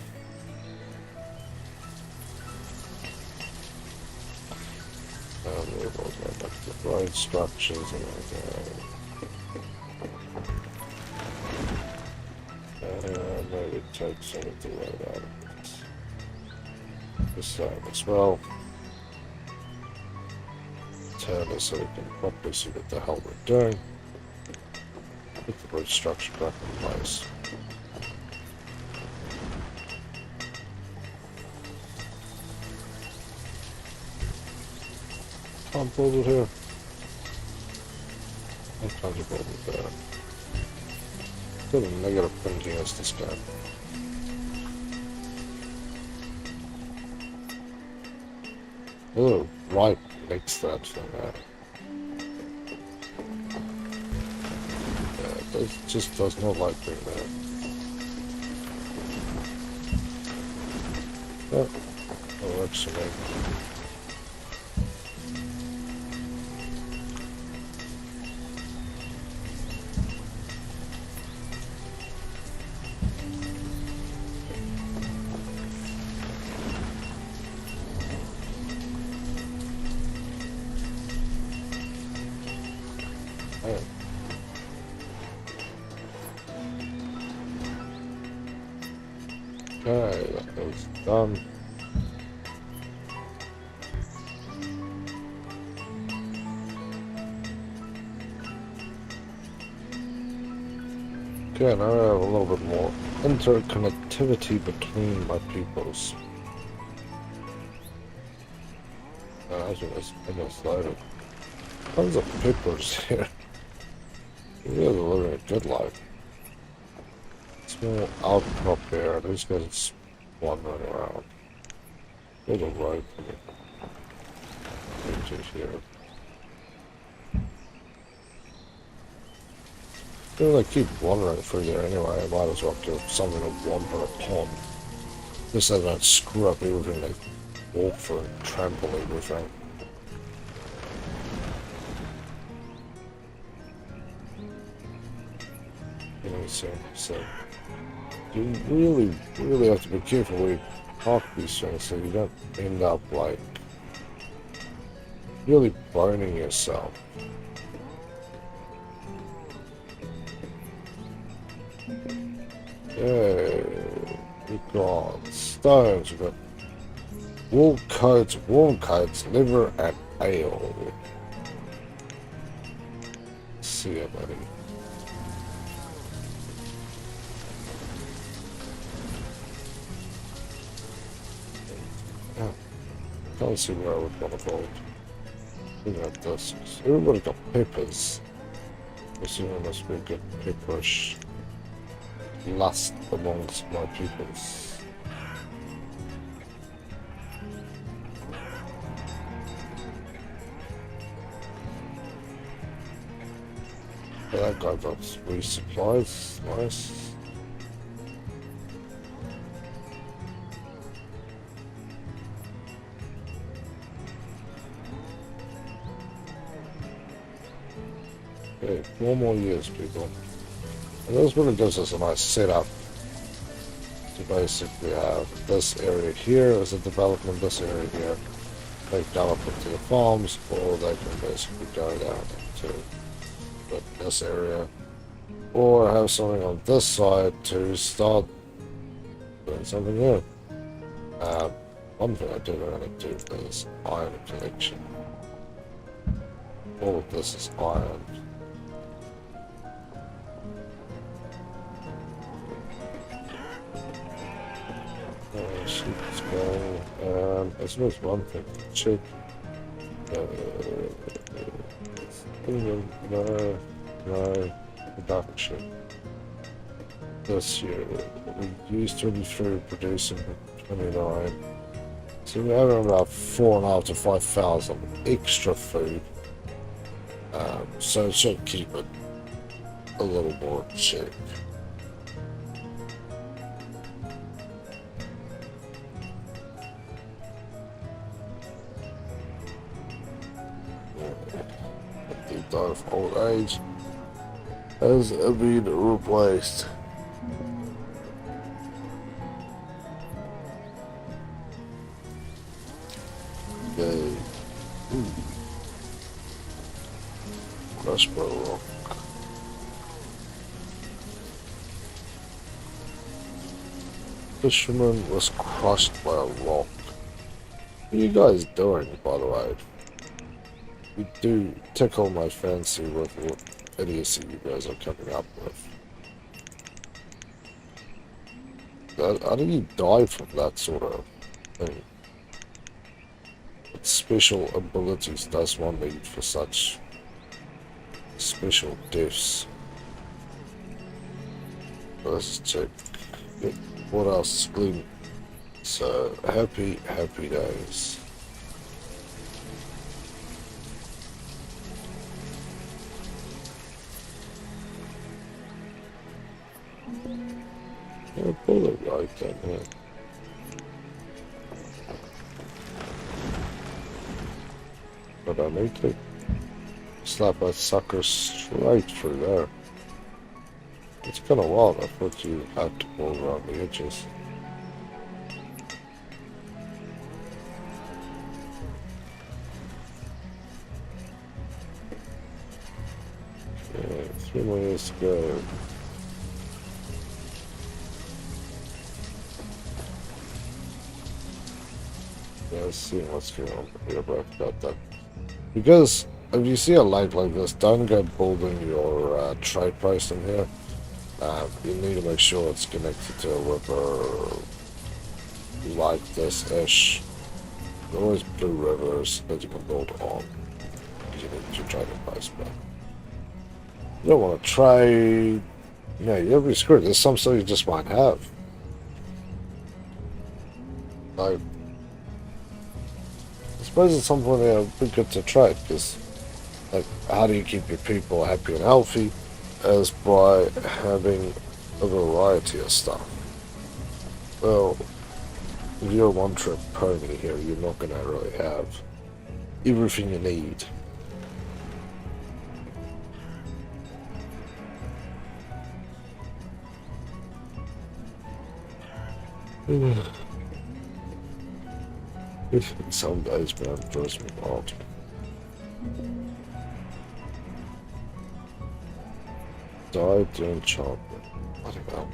And we'll go back to the road structures and maybe take some of the road out of this side as well. Turn it so we can properly see what the hell we're doing. Put the road structure back in place. Can't build it here. I can't build it there. Got a negative printing as this guy. Oh, right next to that thing there. Yeah, it just does not like being there. Yeah, that works for me. Okay, that is done. Okay, now I have a little bit more interconnectivity between my peoples. I think it's almost loaded. Tons of peppers here. Really living a good life. Small outcrop here. These guys wandering around. Little road into here. If I keep wandering through there anyway, I might as well give something to wander upon. Just so they don't screw up everything they walk through and trample everything. You know, so you really have to be careful where you park these things so you don't end up like really burning yourself. Okay, we've got stones, we've got wool coats, warm coats, liver, and ale. See ya, buddy. Can't see where I would want to fold. Look at this. Everybody got peppers. I assume there must be a good pepperish lust amongst my peoples. That guy got resupplies. Nice. Okay, 4 more years, people. And this really gives us a nice setup to basically have this area here as a development, this area here. They develop into the farms, or they can basically go down into this area. Or have something on this side to start doing something new. One thing I do want to do is iron collection. All of this is iron. Let's go. I suppose one thing to check. No, production. This year, we used 23, producing 29. So we're having about 4,500 to 5,000 extra food. So it should keep it a little more in check. The die of old age has been replaced. Okay. Crossbow rock. Fisherman was crushed by a rock. What are you guys doing, by the way? You do tickle my fancy with what idiocy you guys are coming up with. How do you die from that sort of thing? What special abilities does one need for such special deaths? Let's check. What else is gleaming? So, happy days. I'll pull it right down here. But I need to slap that sucker straight through there. It's kind of wild. I thought you had to pull around the edges. Yeah, 3 more years to go. Yeah, let's see what's going on here about that. Because if you see a light like this, don't go building your trade post in here. You need to make sure it's connected to a river like this-ish. There are always blue rivers that you can build on. You need to trade post, but you don't want to trade. Yeah, you'll be screwed. There's some stuff you just might have. Like, I suppose at some point it'll be good to trade, because like, how do you keep your people happy and healthy? As by having a variety of stuff. Well, if you're a one-trick pony here, you're not going to really have everything you need. Some days, man, throws me out. Died to enchantment. I don't know.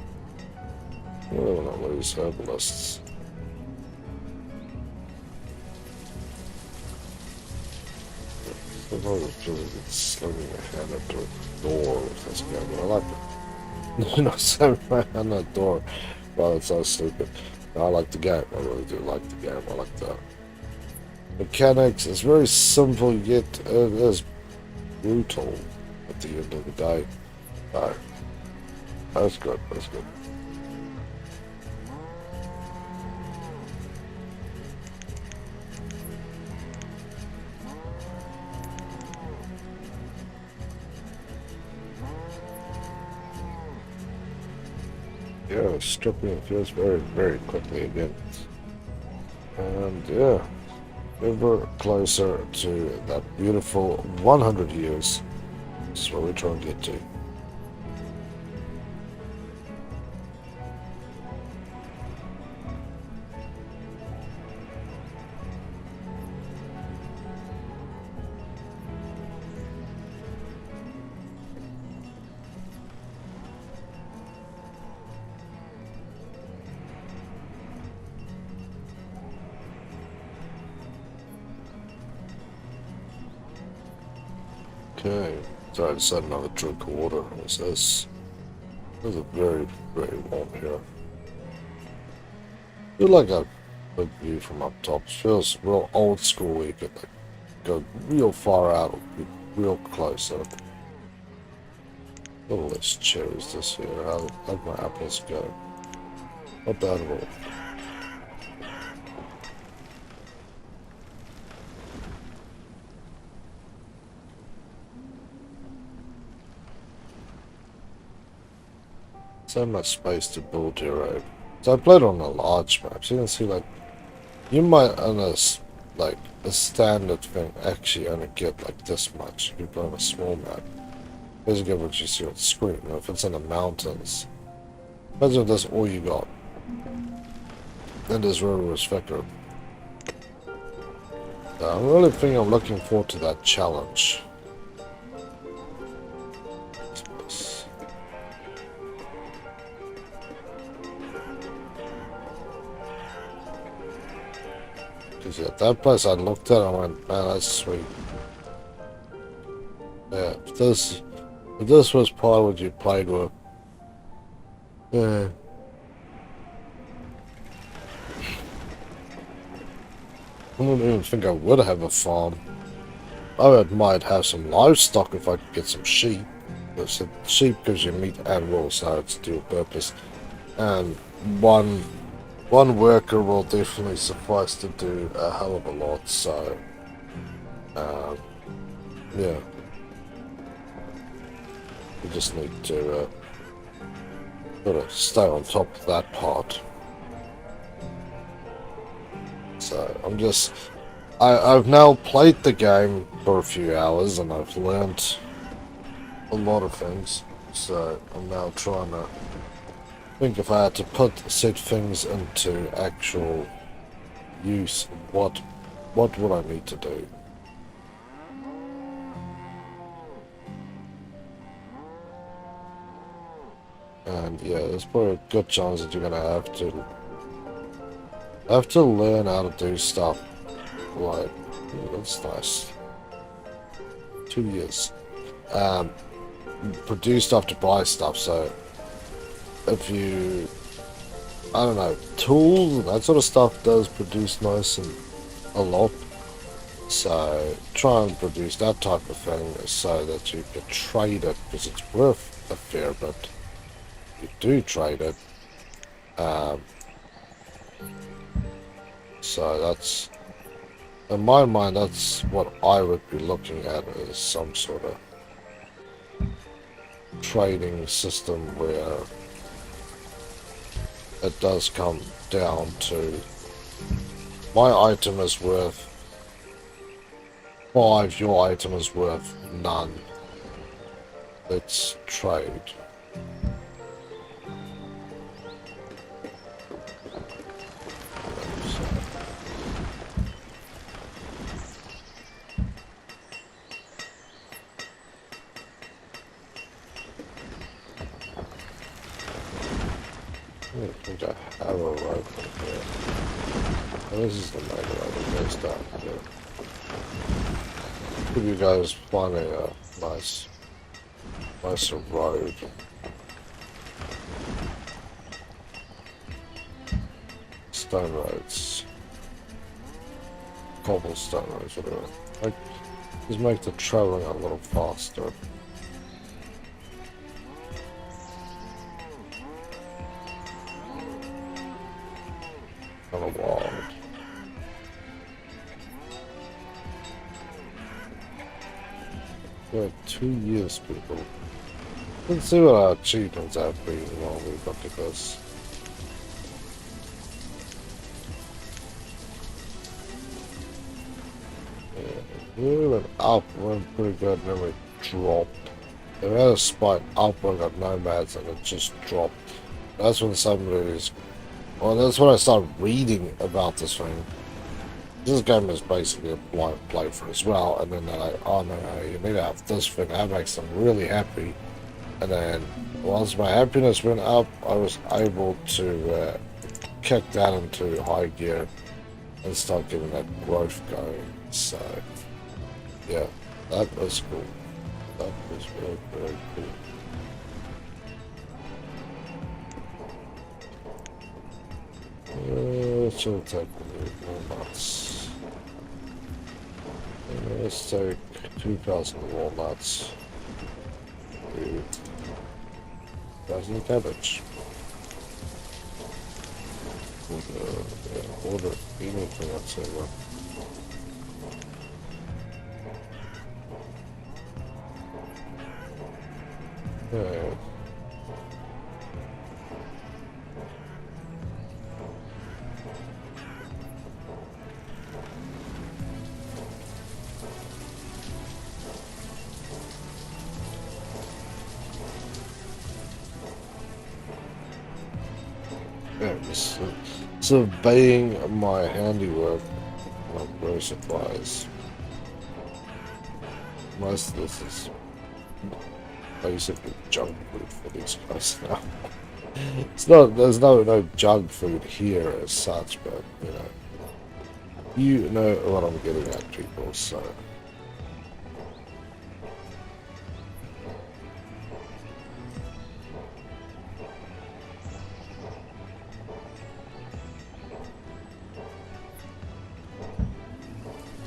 I really want to lose herbalists. Sometimes it feels like it's slinging a hand up to a door with this guy, but I like it. Not slamming my hand at the door. Wow, it's so stupid. I like the game. I really do like the game. I like the mechanics. It's very simple, yet it is brutal at the end of the day. Alright. That's good, that's good. Yeah, stripping feels very, very quickly again. And yeah, ever closer to that beautiful 100 years That's what we're trying to get to. Okay, so I just had another drink of water. What's this? This is very, very warm here. I feel like a big view from up top. It feels real old school. You could like go real far out or be real close up. A little less cherries this year. How'd my apples go? Not bad at all. So much space to build your own. So I played on a large map, so you can see like you might on a like a standard thing actually only get like this much if you play on a small map. Here's get what you see on the screen. Now, if it's in the mountains, imagine if that's all you got. Then this river was thicker. I really think I'm looking forward to that challenge. Because yeah, that place I looked at, I went, man, that's sweet. Yeah, if this was part of what you played with, yeah. I don't even think I would have a farm. I might have some livestock if I could get some sheep. Because sheep gives you meat and wool, so it's dual purpose. And one worker will definitely suffice to do a hell of a lot, so yeah. We just need to sort of stay on top of that part. So I'm just I've now played the game for a few hours and I've learned a lot of things. So I'm now trying to think if I had to put said things into actual use, what would I need to do? And yeah, there's probably a good chance that you're gonna have to learn how to do stuff like that's nice. 2 years. Produce stuff to buy stuff, so if you I don't know, tools and that sort of stuff does produce nice and a lot. So try and produce that type of thing so that you can trade it because it's worth a fair bit. You do trade it. So that's, in my mind, that's what I would be looking at as some sort of trading system where it does come down to my item is worth 5, your item is worth none. Let's trade. I think I have a rifle here. Oh, this is the main road that goes down here. Give you guys finding a nicer road. Stone roads. Cobblestone roads, whatever. Like, just make the traveling a little faster. On a wall. Yeah, 2 years, people. Let's see what our achievements have been while we look at this. Yeah, we went up, went pretty good, then we dropped. They had a spike up when I got nomads and it just dropped. That's when somebody is. Well, that's when I started reading about this thing. This game is basically a blind playthrough as well, and then they're like, oh no, you need to have this thing, that makes them really happy. And then once my happiness went up, I was able to kick that into high gear and start getting that growth going. So, yeah, that was cool. That was very, very cool. She'll take the walnuts. Let's take 2,000 walnuts. 2,000 cabbage. Order anything whatsoever. Okay. Yeah, just surveying my handiwork. I'm very surprised. Most of this is basically junk food for these guys now. It's not. There's no junk food here as such, but you know what I'm getting at, people. So.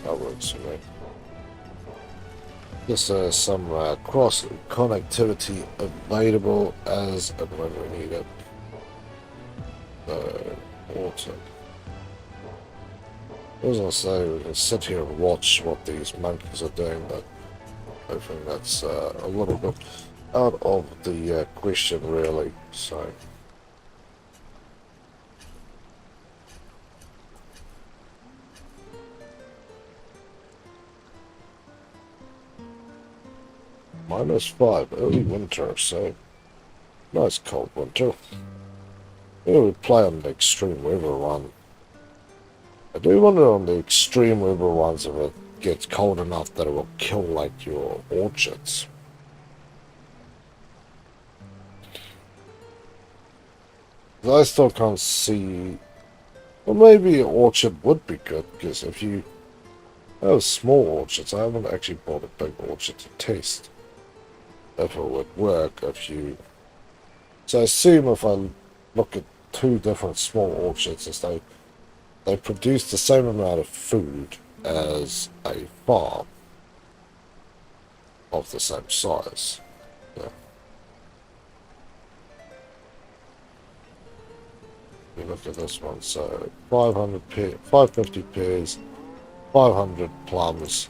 That works for me. Just some cross connectivity available as and when we need it. Water. I was gonna say we can sit here and watch what these monkeys are doing, but I think that's a little bit out of the question, really. So. -5, early winter, so nice cold winter. Yeah, we play on the extreme weather one. I do wonder on the extreme weather ones if it gets cold enough that it will kill like your orchards. I still can't see. Well, maybe an orchard would be good because if you have small orchards, I haven't actually bought a big orchard to test. If it would work, if you... So I assume if I look at two different small orchards, as they produce the same amount of food as a farm of the same size. Yeah. You look at this one, so 550 pears, 500 plums.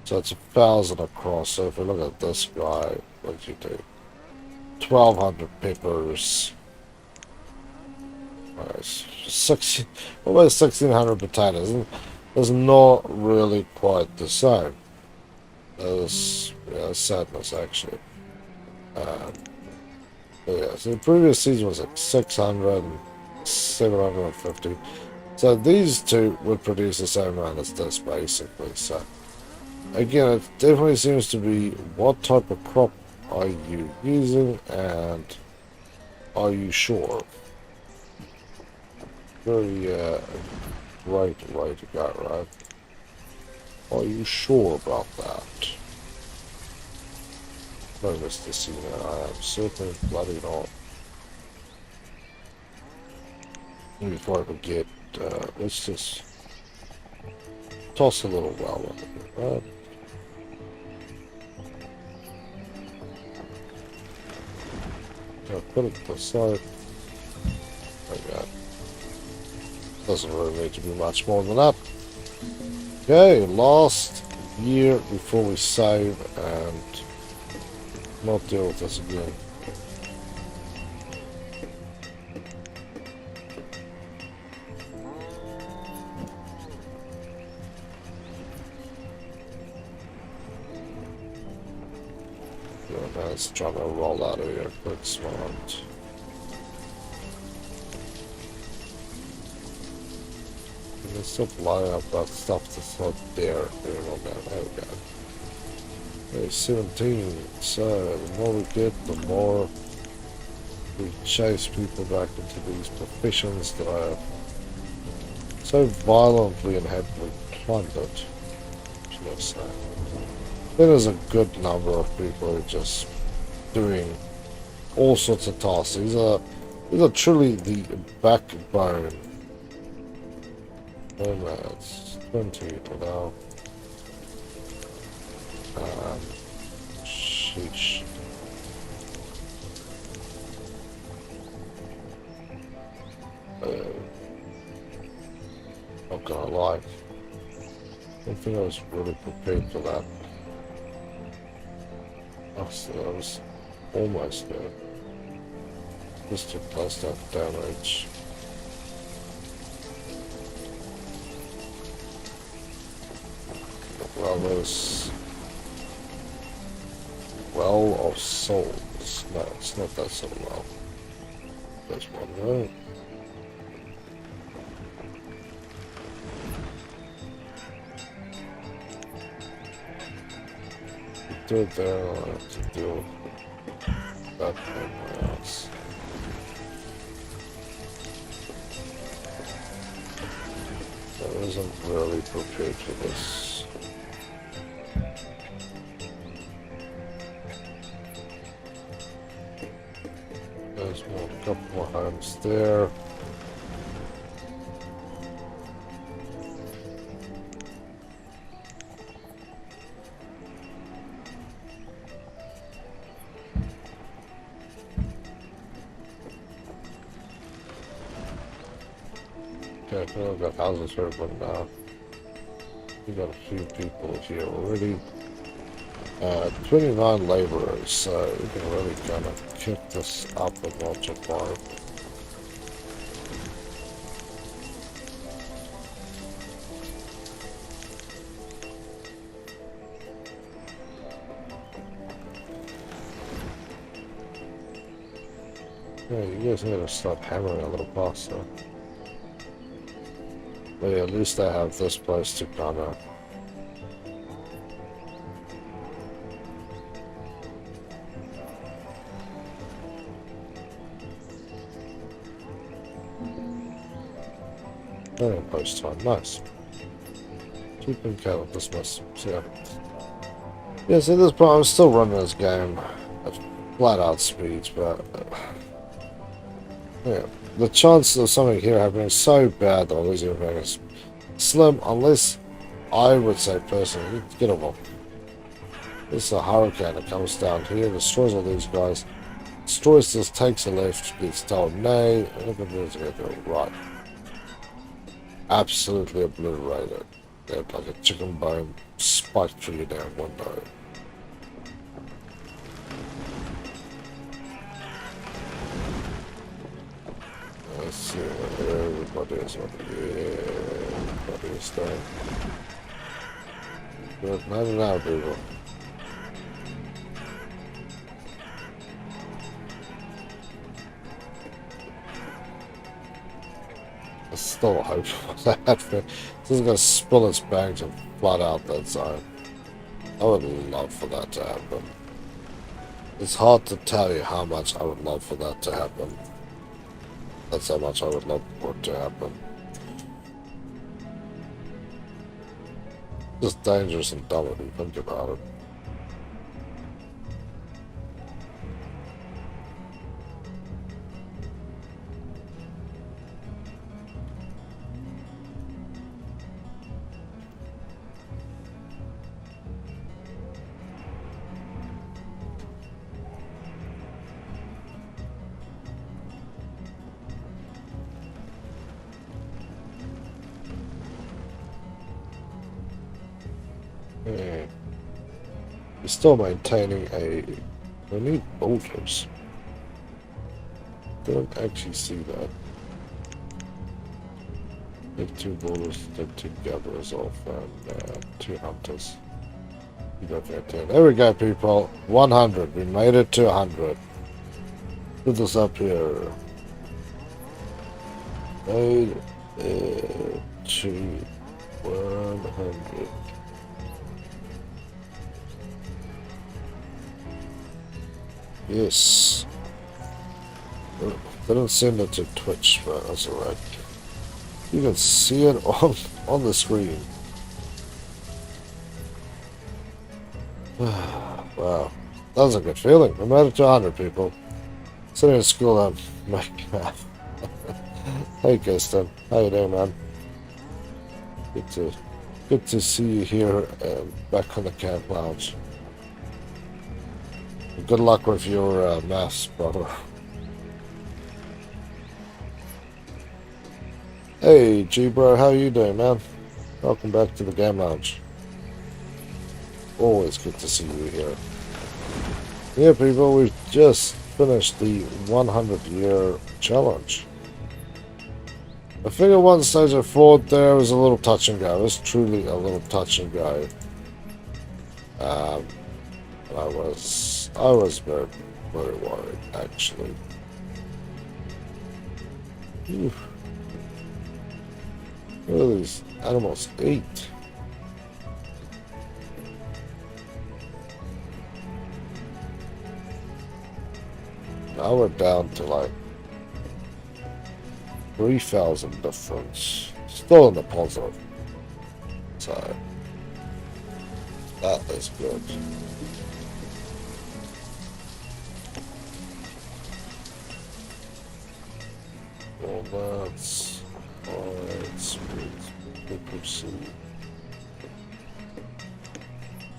So it's 1,000 across. So if we look at this guy, what did you do? 1,200 peppers. Almost 1,600 potatoes. And it's not really quite the same. There's sadness actually. Yeah, so the previous season was like 600 and 750. So these two would produce the same amount as this basically. So. Again, it definitely seems to be what type of crop are you using and are you sure? Very right way to go, right? Are you sure about that? No, Mr. Cena, I am certainly bloody not. Before I forget, let's just toss a little well in it, right? Put it to the side. Like that. Doesn't really need to be much more than that. Okay, last year before we save and not deal with this again. Yeah, let's try to roll out of here quick, smart. And let's stop lying about stuff that's not there. There we go. Okay, 17. So, the more we get, the more we chase people back into these professions that I have so violently and heavily plundered. Should I say? There's a good number of people who are just doing all sorts of tasks. These are truly the backbone. Oh man, it's 20 now. Sheesh. Not gonna lie. I don't think I was really prepared for that. Oh, so I was almost there. Just to plus that damage. Well, there's Well of Souls. No, it's not that sort of well. There's one there. Do it there, I'll have to do that somewhere else. I wasn't really prepared for this. There's a couple more homes there. Okay, I feel like houses for everyone now. We got a few people here already. 29 laborers, so we can really kind of kick this up a notch or five. Yeah, you guys need to start hammering a little faster. But yeah, at least I have this place to kind of post time. Nice. Keeping count of this mess. So yeah, so at this point I'm still running this game at flat out speeds, but yeah, the chances of something here happening is so bad that I'm losing everything is slim, unless I would say personally, get them off. This is a hurricane that comes down here, destroys all these guys, destroys this, takes a left, gets told nay, and look at this, going to go right. Absolutely obliterated. They're like a chicken bone spiked through your damn window. Let's see what everybody is over here. Everybody is there. Good, now, people. I still hope for that. This is going to spill its bangs and flood out that zone. I would love for that to happen. It's hard to tell you how much I would love for that to happen. That's how much I would love for it to happen. Just dangerous and dumb if you think about it. We're still maintaining a... We need boulders. Don't actually see that. We have 2 boulders, then 2 gatherers off, and 2 hunters. There we go, people. 100. We made it to 100. Put this up here. Made it to 100. Yes. Didn't send it to Twitch, but that's alright. You can see it on the screen. Wow. That was a good feeling. We made it to 100 people. Sitting in school and make math. Hey Kirsten, how you doing, man? Good to see you here and back on the camp lounge. Good luck with your maths, brother. Hey G bro, how you doing, man? Welcome back to the game lounge. Always good to see you here. Yeah, people, we've just finished the 100-year challenge. I figure one stage I thought there was a little touch and go. It was truly a little touch and go. I was very, very worried, actually. Oof. What are these animals eat? Now we're down to like 3,000 difference. Still in the positive. So that is good. Well, that's alright. Sweet. We proceed.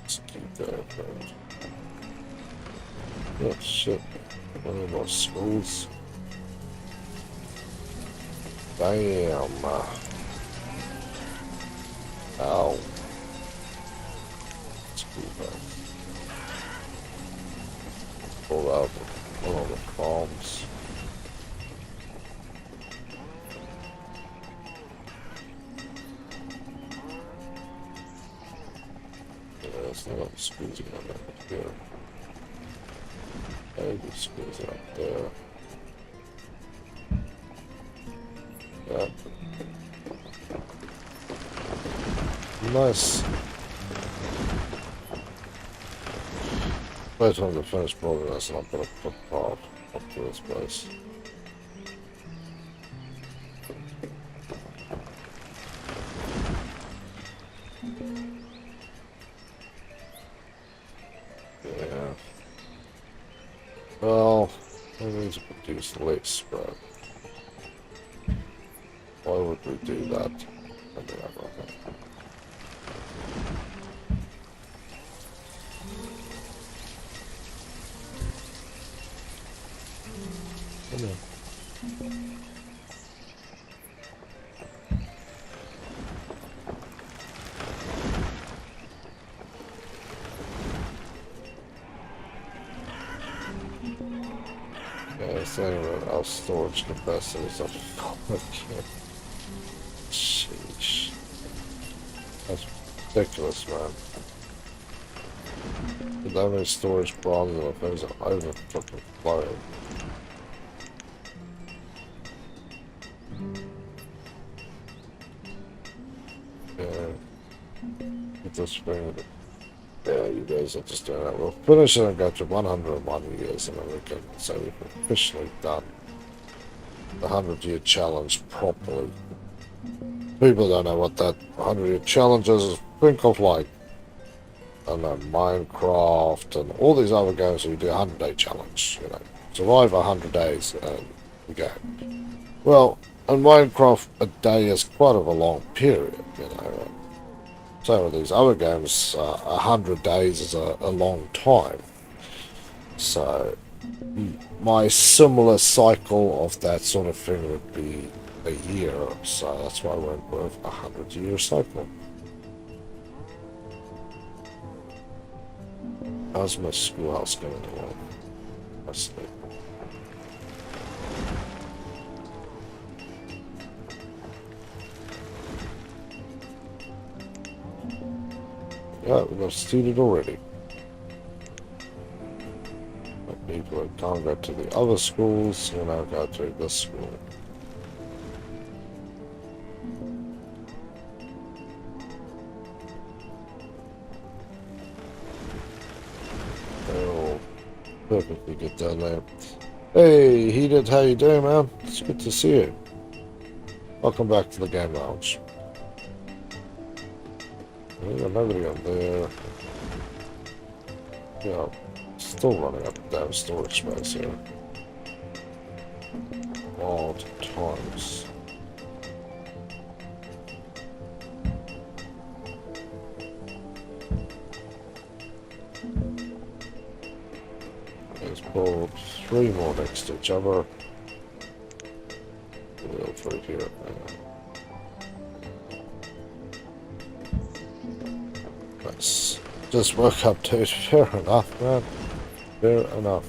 Let's keep that approach. Oh shit. One of those schools. Damn. Ow. Let's keep that. Pull out one of the bombs. Yeah, there's no squeezing on that here. Maybe squeeze it up there. Yeah. Nice. Wait until the finished progress and I'm gonna put part up to this place. Yeah. Well, we need to produce late spread. Why would we do that? Anyway, our storage capacity is up. Sheesh. That's ridiculous, man. With that many storage bombs and things are over fucking flowing. Yeah. This thing. Yeah, you guys are just doing that. We'll finish it and go to 101 years and then we can say we've officially done the 100-year challenge properly. People don't know what that 100-year challenge is. Think of like, I don't know, Minecraft and all these other games where you do a 100-day challenge, you know. Survive 100 days and you go. Well, in Minecraft, a day is quite of a long period, you know. So with these other games, 100 days is a long time. So my similar cycle of that sort of thing would be a year. So that's why I went with a 100-year cycle. How's my schoolhouse going along? I sleep. Yeah, we've got a student already. But people that can't go to the other schools, will now go to this school. They're all perfectly good down there. Hey, Heated, how you doing, man? It's good to see you. Welcome back to the game lounge. We got nobody on there. Yeah, still running up and down storage space here. Odd times. Let's pull 3 more next to each other. We'll through here. Nice. Just woke up, dude. Fair enough, man. Fair enough.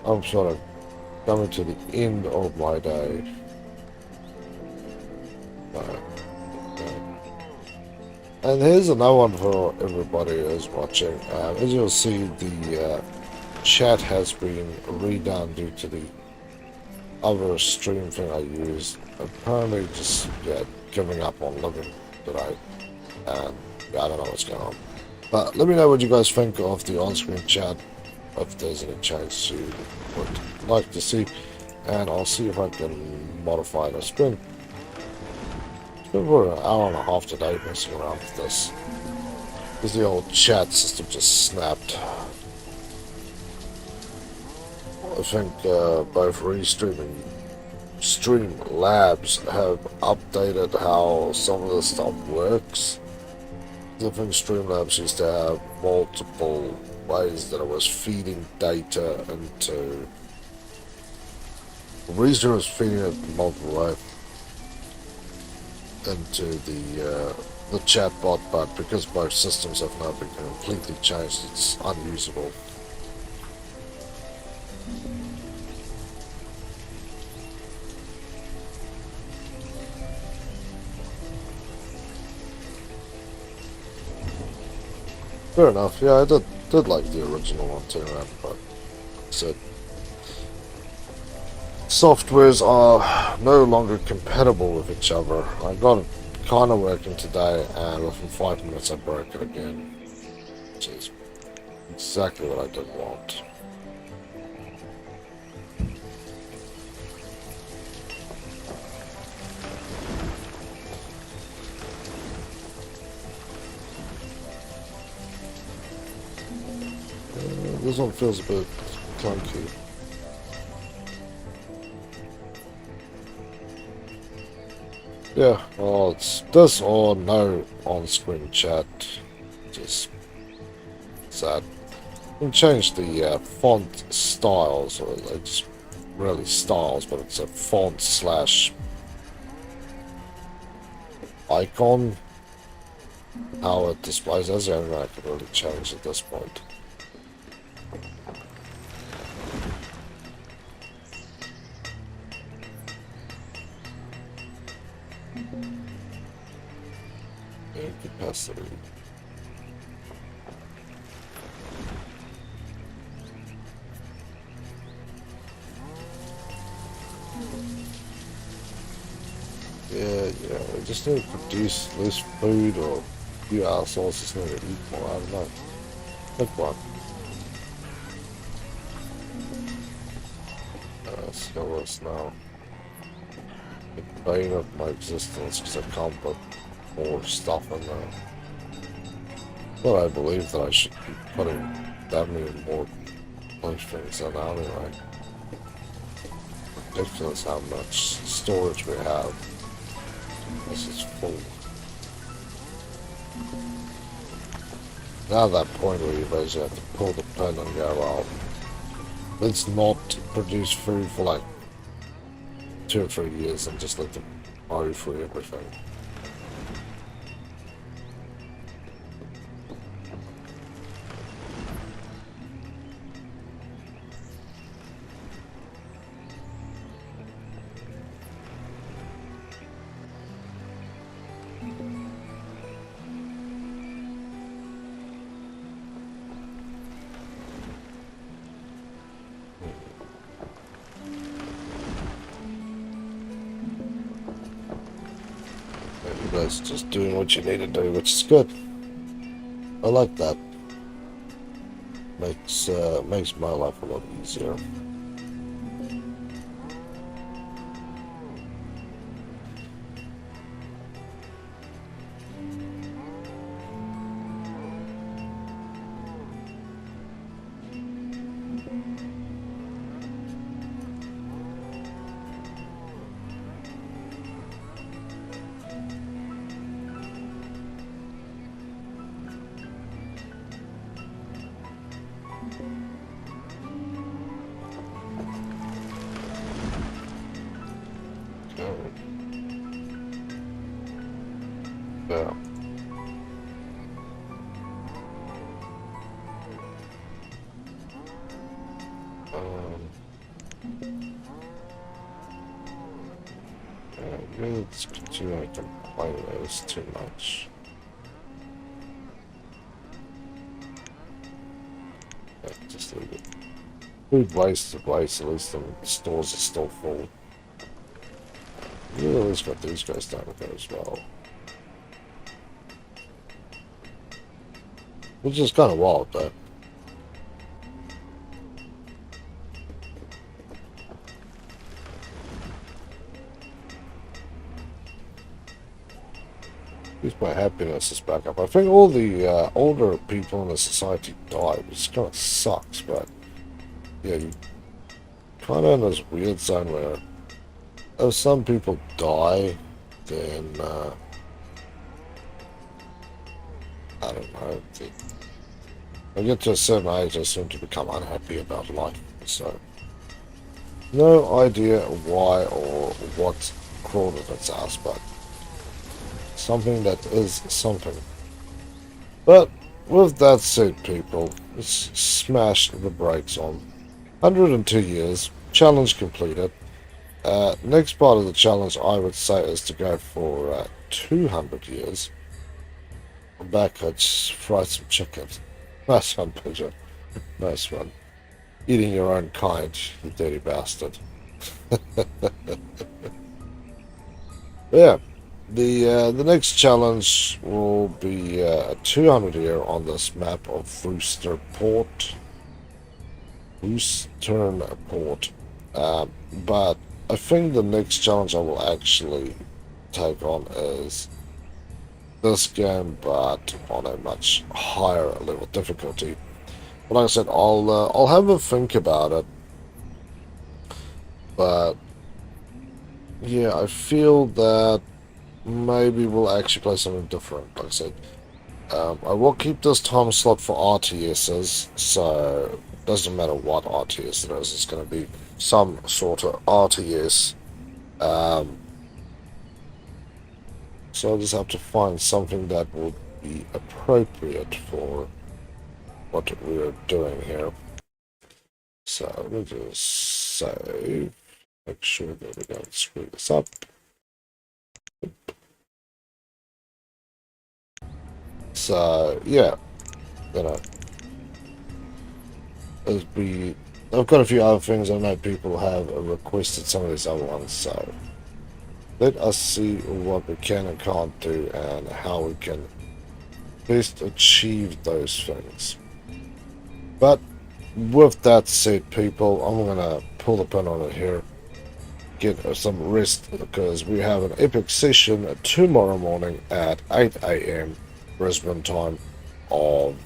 I'm sort of coming to the end of my day. And here's another one for everybody who's watching. As you'll see, the chat has been redone due to the other stream thing I used. Apparently just giving up on living today. And I don't know what's going on. But let me know what you guys think of the on-screen chat. If there's any change you would like to see. And I'll see if I can modify it. It's been for an hour and a half today messing around with this. Because the old chat system just snapped. I think both Restream and Stream Labs have updated how some of the stuff works. I think Streamlabs used to have multiple ways that it was feeding data into. Restream was feeding it multiple ways into the chatbot, but because both systems have now been completely changed, it's unusable. Fair enough. Yeah, I did like the original one too, man, but so softwares are no longer compatible with each other. I got it kind of working today, and within 5 minutes I broke it again, which is exactly what I didn't want. This one feels a bit clunky. Yeah, well, it's this or no on-screen chat. Just sad. We changed the font styles, or it's really styles, but it's a font slash icon. How it displays, that's the only thing I can really change at this point. Capacity. Yeah, we just need to produce less food, or few assholes just need to eat more, I don't know. Pick one. Let's go this now. The bane of my existence, because I can't put more stuff in there. But I believe that I should be putting that many more punch things in anyway. Ridiculous how much storage we have. This is full. Now that point where you basically have to pull the pin and go, well, let's not produce food for like 2 or 3 years and just let them borrow for everything. That's just doing what you need to do, which is good. I like that. Makes my life a lot easier. Yeah. Really, it's continuing to play this too much. Yeah, just leave it. Food waste is waste, at least the stores are still full. You at least got these guys down there as well. Which is kind of wild, though. At least my happiness is back up. I think all the older people in the society died, which kind of sucks, but yeah, you kind of in this weird zone where if some people die, then I don't know. I get to a certain age, I seem to become unhappy about life. So, no idea why or what crawled at its ass, but something that is something. But with that said, people, let's smash the brakes on 102 years, challenge completed. Next part of the challenge, I would say, is to go for 200 years. I'm back, let's fry some chicken. Nice one, Pigeon. Nice one. Eating your own kind, you dirty bastard. Yeah, the next challenge will be 200 year on this map of Rooster Port. Roostern Port. But I think the next challenge I will actually take on is this game, but on a much higher level of difficulty. But like I said, I'll have a think about it. But yeah, I feel that maybe we'll actually play something different. Like I said, I will keep this time slot for RTSs, so it doesn't matter what RTS it is, it's going to be some sort of RTS. So I'll just have to find something that will be appropriate for what we're doing here. So we'll just save, make sure that we don't screw this up. So yeah, you know, I've got a few other things. I know people have requested some of these other ones, so let us see what we can and can't do and how we can best achieve those things. But with that said, people, I'm gonna pull the pin on it here, get some rest, because we have an epic session tomorrow morning at 8 a.m. Brisbane time of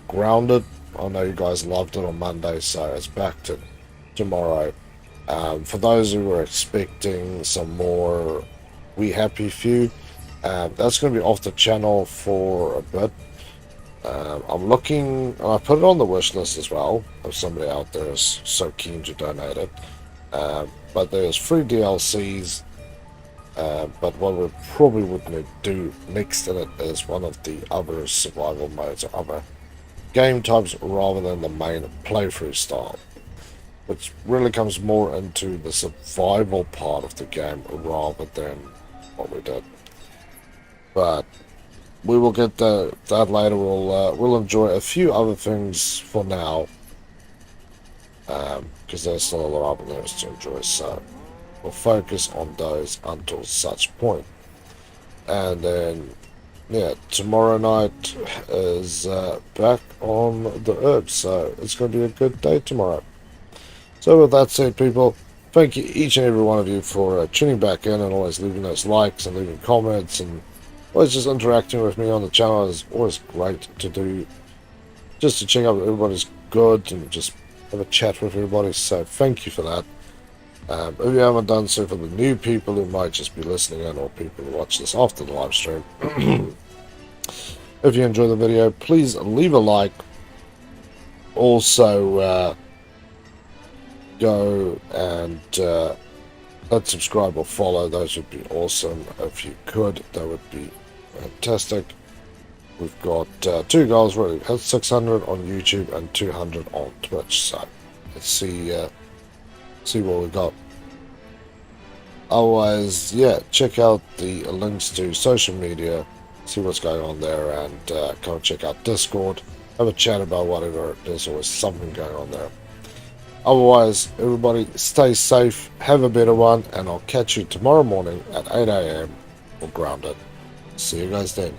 Grounded. I know you guys loved it on Monday, so it's back to tomorrow. For those who were expecting some more We Happy Few, that's going to be off the channel for a bit. I'm looking, and I put it on the wish list as well, if somebody out there is so keen to donate it. But there's free DLCs, but what we probably would do next in it is one of the other survival modes or other game types rather than the main playthrough style, which really comes more into the survival part of the game rather than what we did. But we will get that later. We'll enjoy a few other things for now, because there's still a lot of other things to enjoy. So we'll focus on those until such point. And then, yeah, tomorrow night is back on the herbs, so it's going to be a good day tomorrow. So with that said, people, thank you each and every one of you for tuning back in and always leaving those likes and leaving comments and always just interacting with me on the channel. Is always great to do, just to check out if everybody's good and just have a chat with everybody. So thank you for that. If you haven't done so, for the new people who might just be listening in or people who watch this after the live stream, if you enjoy the video, please leave a like. Also, go and hit subscribe or follow. Those would be awesome. If you could, that would be fantastic. We've got 2 goals already. We've hit 600 on YouTube and 200 on Twitch. So let's see what we got. Otherwise, yeah, check out the links to social media, see what's going on there, and come and check out Discord. Have a chat about whatever. There's always something going on there. Otherwise, everybody stay safe, have a better one, and I'll catch you tomorrow morning at 8 AM for Grounded. See you guys then.